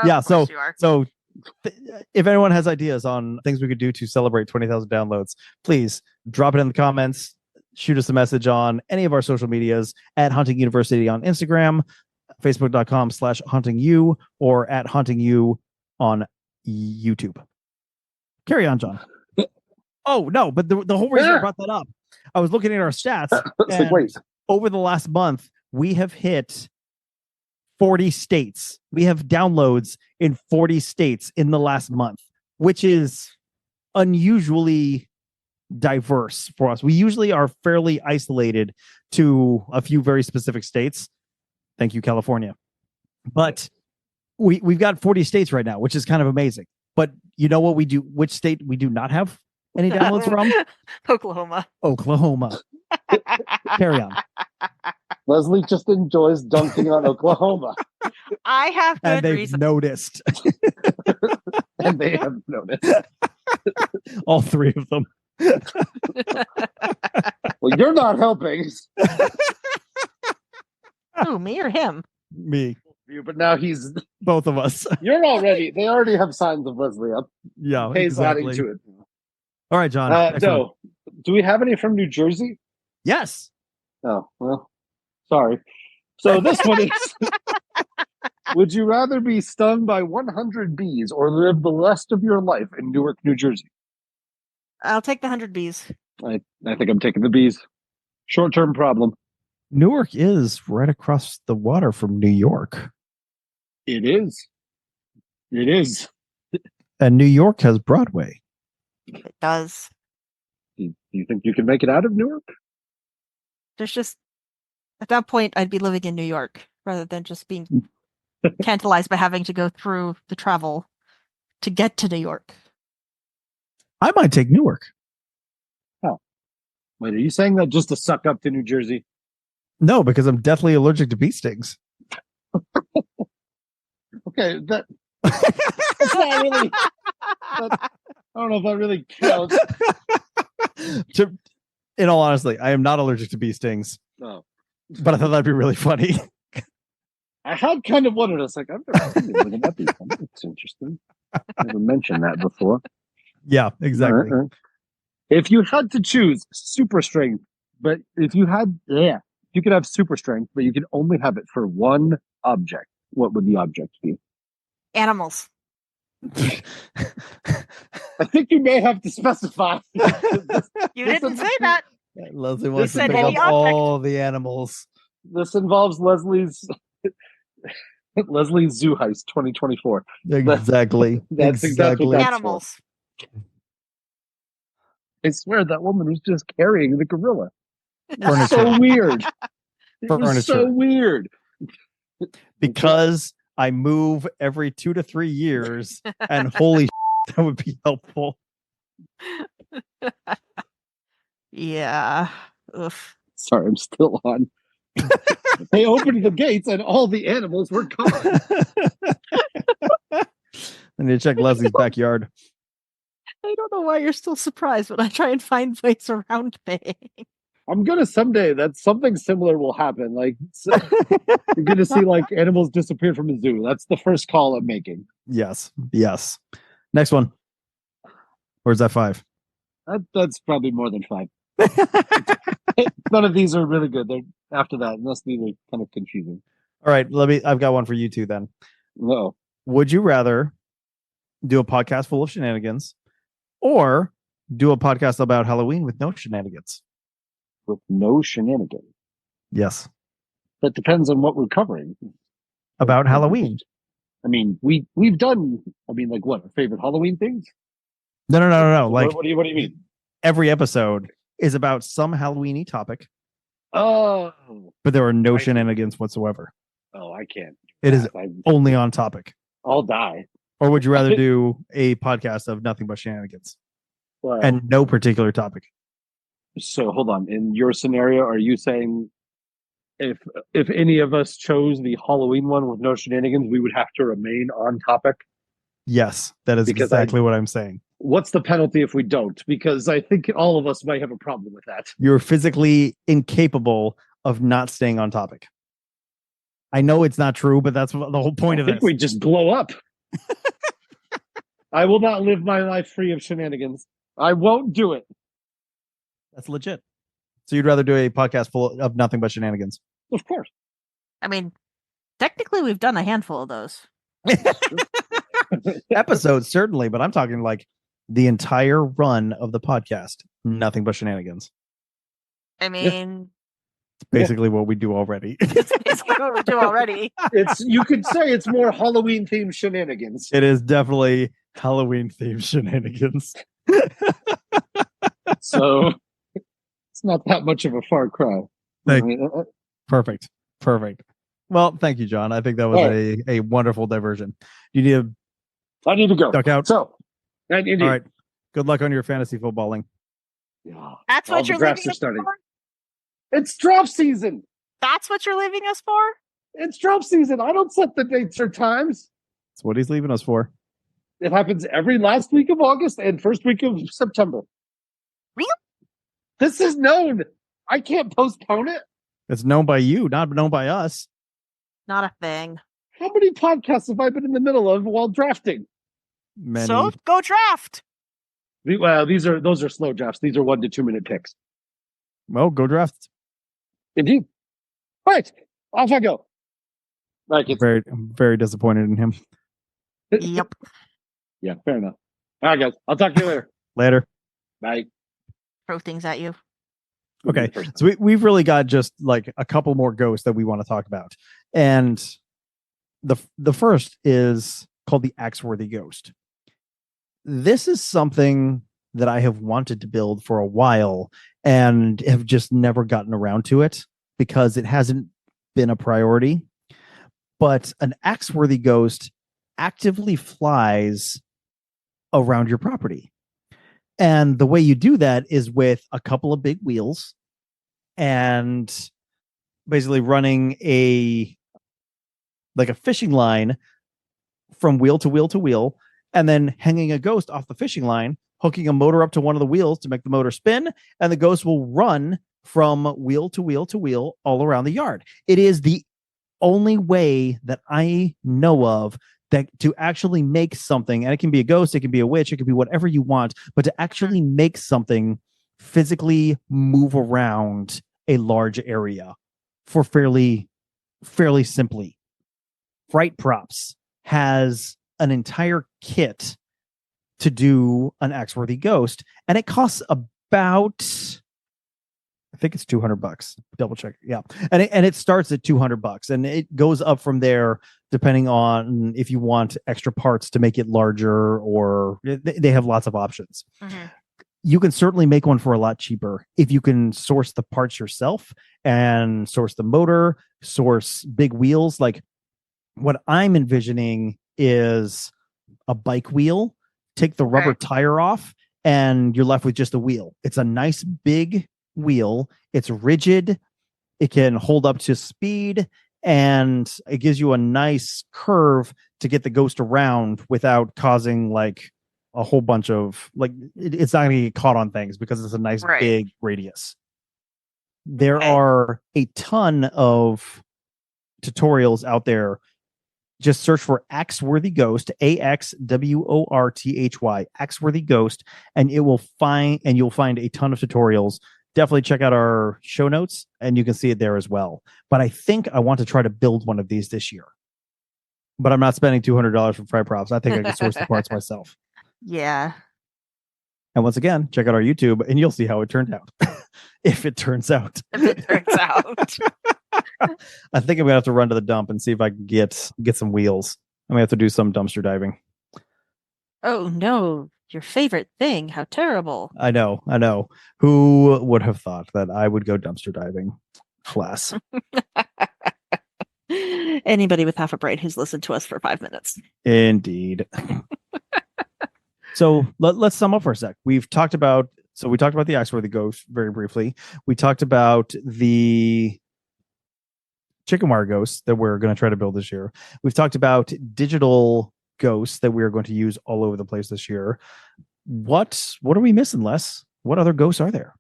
Speaker 2: Yeah, so if anyone has ideas on things we could do to celebrate 20,000 downloads, please drop it in the comments. Shoot us a message on any of our social medias at Hunting University on Instagram, Facebook.com/huntingyou, or at huntingyou on YouTube. Carry on, John. Oh, no, but the whole reason I brought that up, I was looking at our stats. And
Speaker 1: wait.
Speaker 2: Over the last month, we have hit 40 states. We have downloads in 40 states in the last month, which is unusually diverse for us. We usually are fairly isolated to a few very specific states. Thank you, California. But we've got 40 states right now, which is kind of amazing. But you know what we do? Which state we do not have any downloads from? Oklahoma. Carry on.
Speaker 1: Leslie just enjoys dunking on Oklahoma.
Speaker 3: I have good
Speaker 2: and they've
Speaker 3: reason.
Speaker 2: Noticed.
Speaker 1: And they have noticed.
Speaker 2: All three of them.
Speaker 1: Well, you're not helping.
Speaker 3: Oh, me or him?
Speaker 2: Me.
Speaker 1: But now he's
Speaker 2: both of us.
Speaker 1: They already have signs of Leslie up.
Speaker 2: Yeah,
Speaker 1: He's
Speaker 2: exactly.
Speaker 1: adding to it.
Speaker 2: All right, John.
Speaker 1: No. Do we have any from New Jersey?
Speaker 2: Yes.
Speaker 1: Oh, well, sorry. So this one is, would you rather be stung by 100 bees or live the rest of your life in Newark, New Jersey?
Speaker 3: I'll take the 100 bees.
Speaker 1: I think I'm taking the bees. Short-term problem.
Speaker 2: Newark is right across the water from New York.
Speaker 1: It is. It is.
Speaker 2: And New York has Broadway.
Speaker 3: It does.
Speaker 1: Do you think you can make it out of Newark?
Speaker 3: There's just, at that point, I'd be living in New York rather than just being tantalized by having to go through the travel to get to New York.
Speaker 2: I might take Newark.
Speaker 1: Oh. Wait, are you saying that just to suck up to New Jersey?
Speaker 2: No, because I'm deathly allergic to bee stings.
Speaker 1: Okay, that's not really. I don't know if that really counts.
Speaker 2: In all honesty, I am not allergic to bee stings.
Speaker 1: No.
Speaker 2: But I thought that'd be really funny.
Speaker 1: I had kind of wondered. I was like, I've never seen anything about these. It's interesting. Never mentioned that before.
Speaker 2: Yeah, exactly.
Speaker 1: If you had to choose super strength, but if you could have super strength, but you could only have it for one object, what would the object be?
Speaker 3: Animals.
Speaker 1: I think you may have to specify.
Speaker 3: You didn't say that.
Speaker 2: Leslie wants to
Speaker 3: said
Speaker 2: pick up
Speaker 3: any object.
Speaker 2: all the animals.
Speaker 1: This involves Leslie's Zoo Heist 2024.
Speaker 2: Exactly.
Speaker 1: That's exactly what that's
Speaker 3: animals.
Speaker 1: For. I swear that woman was just carrying the gorilla. It's so weird. It was so weird.
Speaker 2: Because I move every 2 to 3 years, and holy that would be helpful.
Speaker 3: Yeah. Oof.
Speaker 1: Sorry, I'm still on. They opened the gates and all the animals were gone.
Speaker 2: I need to check Leslie's backyard.
Speaker 3: I don't know why you're still surprised when I try and find ways around things.
Speaker 1: I'm gonna someday that something similar will happen. Like you're gonna see like animals disappear from a zoo. That's the first call I'm making.
Speaker 2: Yes. Next one. Or is that 5?
Speaker 1: That's probably more than 5. None of these are really good. They're after that, unless these are kind of confusing.
Speaker 2: All right, I've got one for you two then.
Speaker 1: No.
Speaker 2: Would you rather do a podcast full of shenanigans or do a podcast about Halloween with no shenanigans?
Speaker 1: With no shenanigans.
Speaker 2: Yes.
Speaker 1: That depends on what we're covering.
Speaker 2: About Halloween.
Speaker 1: I mean, we've done. I mean, like what? Our favorite Halloween things?
Speaker 2: No. Like,
Speaker 1: what do you mean?
Speaker 2: Every episode is about some Halloween-y topic.
Speaker 1: Oh,
Speaker 2: but there are no shenanigans whatsoever.
Speaker 1: Oh, I can't.
Speaker 2: It is only on topic.
Speaker 1: I'll die.
Speaker 2: Or would you rather do a podcast of nothing but shenanigans and no particular topic?
Speaker 1: So hold on. In your scenario, are you saying if any of us chose the Halloween one with no shenanigans, we would have to remain on topic?
Speaker 2: Yes, that is exactly what I'm saying.
Speaker 1: What's the penalty if we don't? Because I think all of us might have a problem with that.
Speaker 2: You're physically incapable of not staying on topic. I know it's not true, but that's the whole point of it. I think
Speaker 1: we just blow up. I will not live my life free of shenanigans. I won't do it.
Speaker 2: That's legit. So you'd rather do a podcast full of nothing but shenanigans?
Speaker 1: Of course.
Speaker 3: I mean, technically we've done a handful of those.
Speaker 2: Episodes, certainly, but I'm talking like the entire run of the podcast, nothing but shenanigans.
Speaker 3: I mean,
Speaker 2: it's basically what we do already.
Speaker 3: It's basically what we do already.
Speaker 1: You could say it's more Halloween themed shenanigans.
Speaker 2: It is definitely Halloween themed shenanigans.
Speaker 1: So it's not that much of a far cry.
Speaker 2: Perfect. Well, thank you, John. I think that was a wonderful diversion. You need
Speaker 1: I need to go.
Speaker 2: Duck out.
Speaker 1: So,
Speaker 2: all right. Good luck on your fantasy footballing.
Speaker 1: Yeah,
Speaker 3: that's what you're leaving us
Speaker 1: starting.
Speaker 3: For?
Speaker 1: It's drop season.
Speaker 3: That's what you're leaving us for?
Speaker 1: It's drop season. I don't set the dates or times.
Speaker 2: That's what he's leaving us for.
Speaker 1: It happens every last week of August and first week of September.
Speaker 3: Really?
Speaker 1: This is known. I can't postpone it.
Speaker 2: It's known by you, not known by us.
Speaker 3: Not a thing.
Speaker 1: How many podcasts have I been in the middle of while drafting?
Speaker 2: Many.
Speaker 3: So go draft.
Speaker 1: Well, those are slow drafts. These are 1 to 2 minute picks.
Speaker 2: Well, go draft.
Speaker 1: Indeed. All right, off I go.
Speaker 2: I'm very disappointed in him.
Speaker 3: Yep.
Speaker 1: Yeah, fair enough. All right, guys. I'll talk to you later.
Speaker 2: Later.
Speaker 1: Bye.
Speaker 3: Throw things at you.
Speaker 2: Okay, so we've really got just like a couple more ghosts that we want to talk about, and the first is called the Axeworthy Ghost. This is something that I have wanted to build for a while and have just never gotten around to it because it hasn't been a priority. But an Axeworthy Ghost actively flies around your property. And the way you do that is with a couple of big wheels and basically running a fishing line from wheel to wheel to wheel, and then hanging a ghost off the fishing line, hooking a motor up to one of the wheels to make the motor spin, and the ghost will run from wheel to wheel to wheel all around the yard. It is the only way that I know of that to actually make something, and it can be a ghost, it can be a witch, it can be whatever you want, but to actually make something physically move around a large area for fairly simply. Fright Props has an entire kit to do an Axeworthy Ghost, and it costs about, I think it's $200. Double check. Yeah. And it starts at $200 and it goes up from there depending on if you want extra parts to make it larger, or they have lots of options. Mm-hmm. You can certainly make one for a lot cheaper if you can source the parts yourself and source the motor, source big wheels. Like what I'm envisioning is a bike wheel, take the rubber tire off and you're left with just the wheel. It's a nice big wheel. It's rigid. It can hold up to speed, and it gives you a nice curve to get the ghost around without causing like a whole bunch of like it's not going to get caught on things because it's a nice big radius. There are a ton of tutorials out there. Just search for Axworthy Ghost, AXWORTHY, Axworthy Ghost, and you'll find a ton of tutorials. Definitely check out our show notes and you can see it there as well. But I think I want to try to build one of these this year. But I'm not spending $200 for fry props. I think I can source the parts myself.
Speaker 3: Yeah.
Speaker 2: And once again, check out our YouTube and you'll see how it turned out. If it turns out.
Speaker 3: If it turns out.
Speaker 2: I think I'm gonna have to run to the dump and see if I can get some wheels. I may have to do some dumpster diving.
Speaker 3: Oh no, your favorite thing. How terrible.
Speaker 2: I know. Who would have thought that I would go dumpster diving? Class.
Speaker 3: Anybody with half a brain who's listened to us for 5 minutes.
Speaker 2: Indeed. So let's sum up for a sec. We talked about the Axworthy Ghost very briefly. We talked about the chicken wire ghosts that we're going to try to build this year. We've talked about digital ghosts that we're going to use all over the place this year. What are we missing, Les? What other ghosts are there?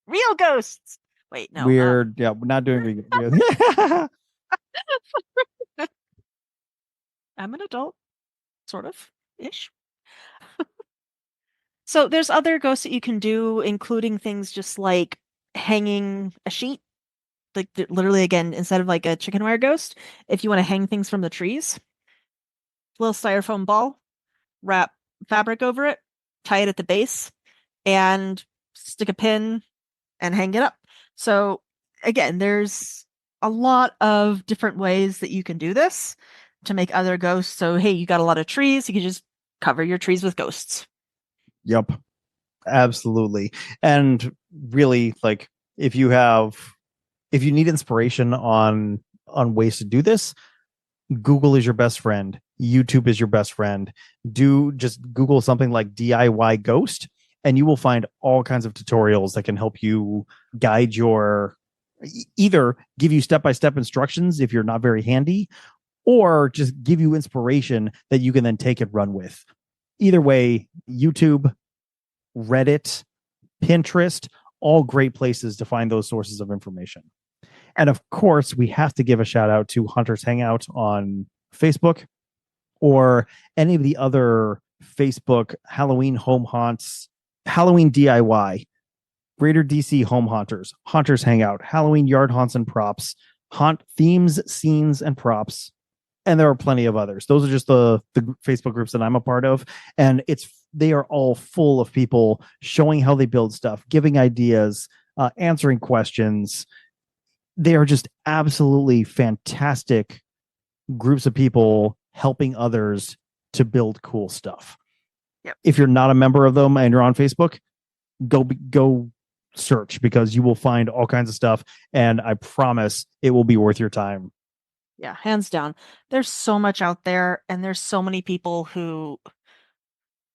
Speaker 3: Real ghosts. Wait, no.
Speaker 2: We're not doing.
Speaker 3: I'm an adult, sort of ish. So there's other ghosts that you can do, including things just like hanging a sheet. Like literally, again, instead of like a chicken wire ghost, if you want to hang things from the trees, little styrofoam ball, wrap fabric over it, tie it at the base, and stick a pin and hang it up. So again, there's a lot of different ways that you can do this to make other ghosts. So hey, you got a lot of trees, you can just cover your trees with ghosts.
Speaker 2: Yep, absolutely. And really, like if you need inspiration on ways to do this, Google is your best friend. YouTube is your best friend. Just Google something like DIY ghost and you will find all kinds of tutorials that can help you guide either give you step-by-step instructions if you're not very handy, or just give you inspiration that you can then take and run with. Either way, YouTube, Reddit, Pinterest, all great places to find those sources of information. And of course, we have to give a shout out to Hunters Hangout on Facebook or any of the other Facebook Halloween home haunts, Halloween DIY, Greater DC Home Haunters, Hunters Hangout, Halloween Yard Haunts and Props, Haunt Themes, Scenes, and Props. And there are plenty of others. Those are just the Facebook groups that I'm a part of. And they are all full of people showing how they build stuff, giving ideas, answering questions. They are just absolutely fantastic groups of people helping others to build cool stuff.
Speaker 3: Yep.
Speaker 2: If you're not a member of them and you're on Facebook, go search because you will find all kinds of stuff. And I promise it will be worth your time.
Speaker 3: Yeah, hands down. There's so much out there and there's so many people who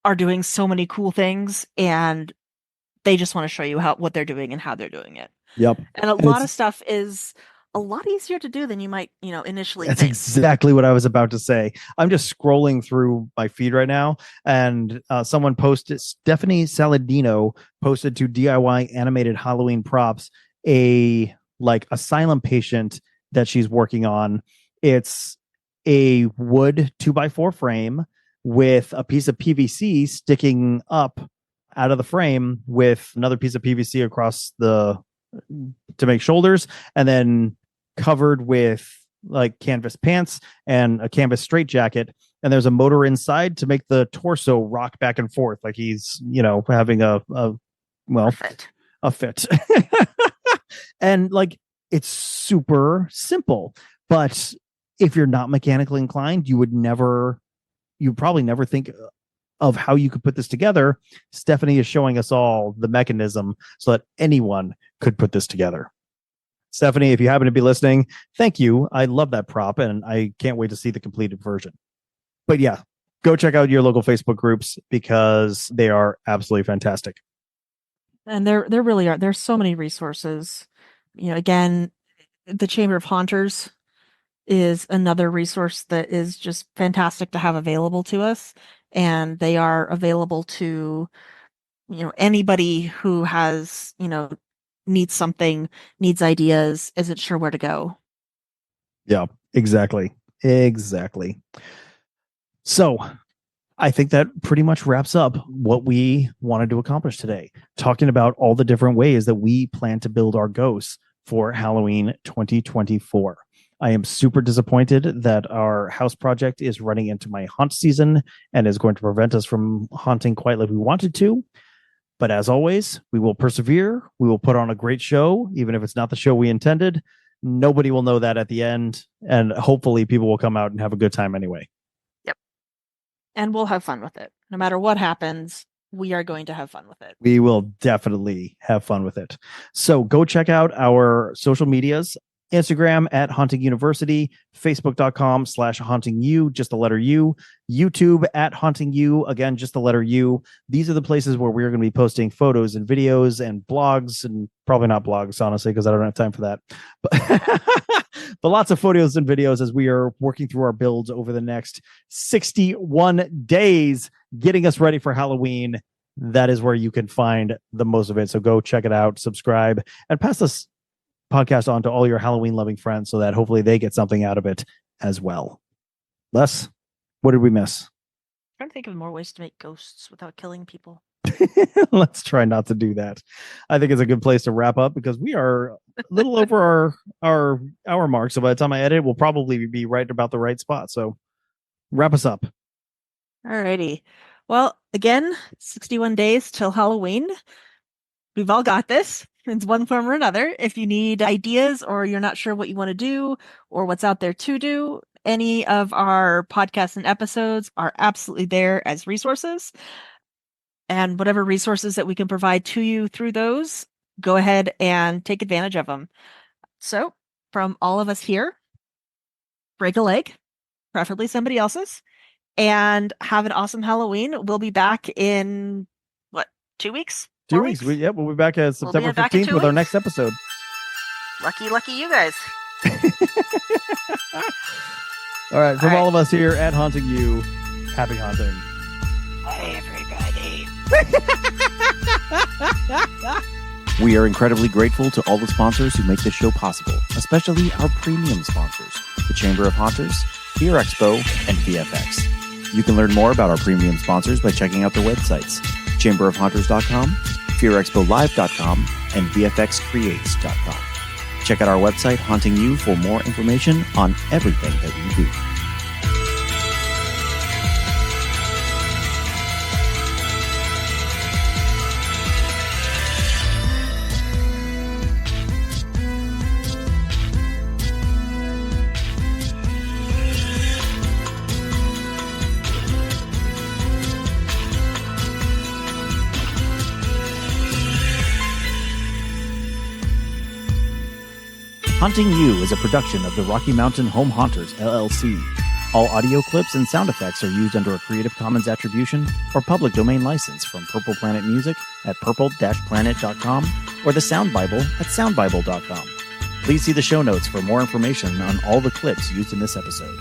Speaker 3: are doing so many cool things and they just want to show you what they're doing and how they're doing it.
Speaker 2: Yep.
Speaker 3: And a lot of stuff is a lot easier to do than you might, initially
Speaker 2: That's
Speaker 3: think.
Speaker 2: exactly what I was about to say. I'm just scrolling through my feed right now and someone posted, Stephanie Saladino posted to DIY Animated Halloween Props a asylum patient that she's working on. It's a wood 2x4 frame with a piece of PVC sticking up out of the frame with another piece of PVC across to make shoulders, and then covered with like canvas pants and a canvas straitjacket. And there's a motor inside to make the torso rock back and forth like he's, having a fit. And it's super simple, but if you're not mechanically inclined, you probably never think of how you could put this together. Stephanie is showing us all the mechanism so that anyone could put this together. Stephanie, if you happen to be listening, thank you. I love that prop and I can't wait to see the completed version. But yeah, go check out your local Facebook groups because they are absolutely fantastic.
Speaker 3: And there really are. There's so many resources. Again, the Chamber of Haunters is another resource that is just fantastic to have available to us. And they are available to, anybody who has, needs something, needs ideas, isn't sure where to go.
Speaker 2: Yeah, exactly. So I think that pretty much wraps up what we wanted to accomplish today, talking about all the different ways that we plan to build our ghosts for Halloween 2024. I am super disappointed that our house project is running into my haunt season and is going to prevent us from haunting quite like we wanted to. But as always, we will persevere. We will put on a great show, even if it's not the show we intended. Nobody will know that at the end. And hopefully people will come out and have a good time anyway.
Speaker 3: Yep. And we'll have fun with it. No matter what happens, we are going to have fun with it.
Speaker 2: We will definitely have fun with it. So go check out our social medias. Instagram at Haunting University, Facebook.com/HauntingU, just the letter U, YouTube at Haunting U, again, just the letter U. These are the places where we're going to be posting photos and videos and blogs, and probably not blogs, honestly, because I don't have time for that. But lots of photos and videos as we are working through our builds over the next 61 days, getting us ready for Halloween. That is where you can find the most of it. So go check it out, subscribe, and pass this podcast on to all your Halloween loving friends so that hopefully they get something out of it as well. Les, what did we miss?
Speaker 3: I'm trying to think of more ways to make ghosts without killing people.
Speaker 2: Let's try not to do that. I think it's a good place to wrap up because we are a little over our hour mark. So by the time I edit, we'll probably be right about the right spot. So wrap us up.
Speaker 3: Alrighty. Well, again, 61 days till Halloween. We've all got this in one form or another. If you need ideas or you're not sure what you want to do or what's out there to do, any of our podcasts and episodes are absolutely there as resources. And whatever resources that we can provide to you through those, go ahead and take advantage of them. So from all of us here, break a leg, preferably somebody else's, and have an awesome Halloween. We'll be back in, 2 weeks?
Speaker 2: 2 weeks. We'll be back at September 15th with our next episode.
Speaker 3: Lucky you guys.
Speaker 2: All right. From all of us here at Haunting You, happy haunting.
Speaker 3: Hey, everybody.
Speaker 4: We are incredibly grateful to all the sponsors who make this show possible, especially our premium sponsors, the Chamber of Haunters, Fear Expo, and VFX. You can learn more about our premium sponsors by checking out their websites, chamberofhaunters.com, fearexpolive.com, and vfxcreates.com. Check out our website, Haunting You, for more information on everything that we do. Haunting You is a production of the Rocky Mountain Home Haunters, LLC. All audio clips and sound effects are used under a Creative Commons Attribution or Public Domain license from Purple Planet Music at purple-planet.com or the Sound Bible at soundbible.com. Please see the show notes for more information on all the clips used in this episode.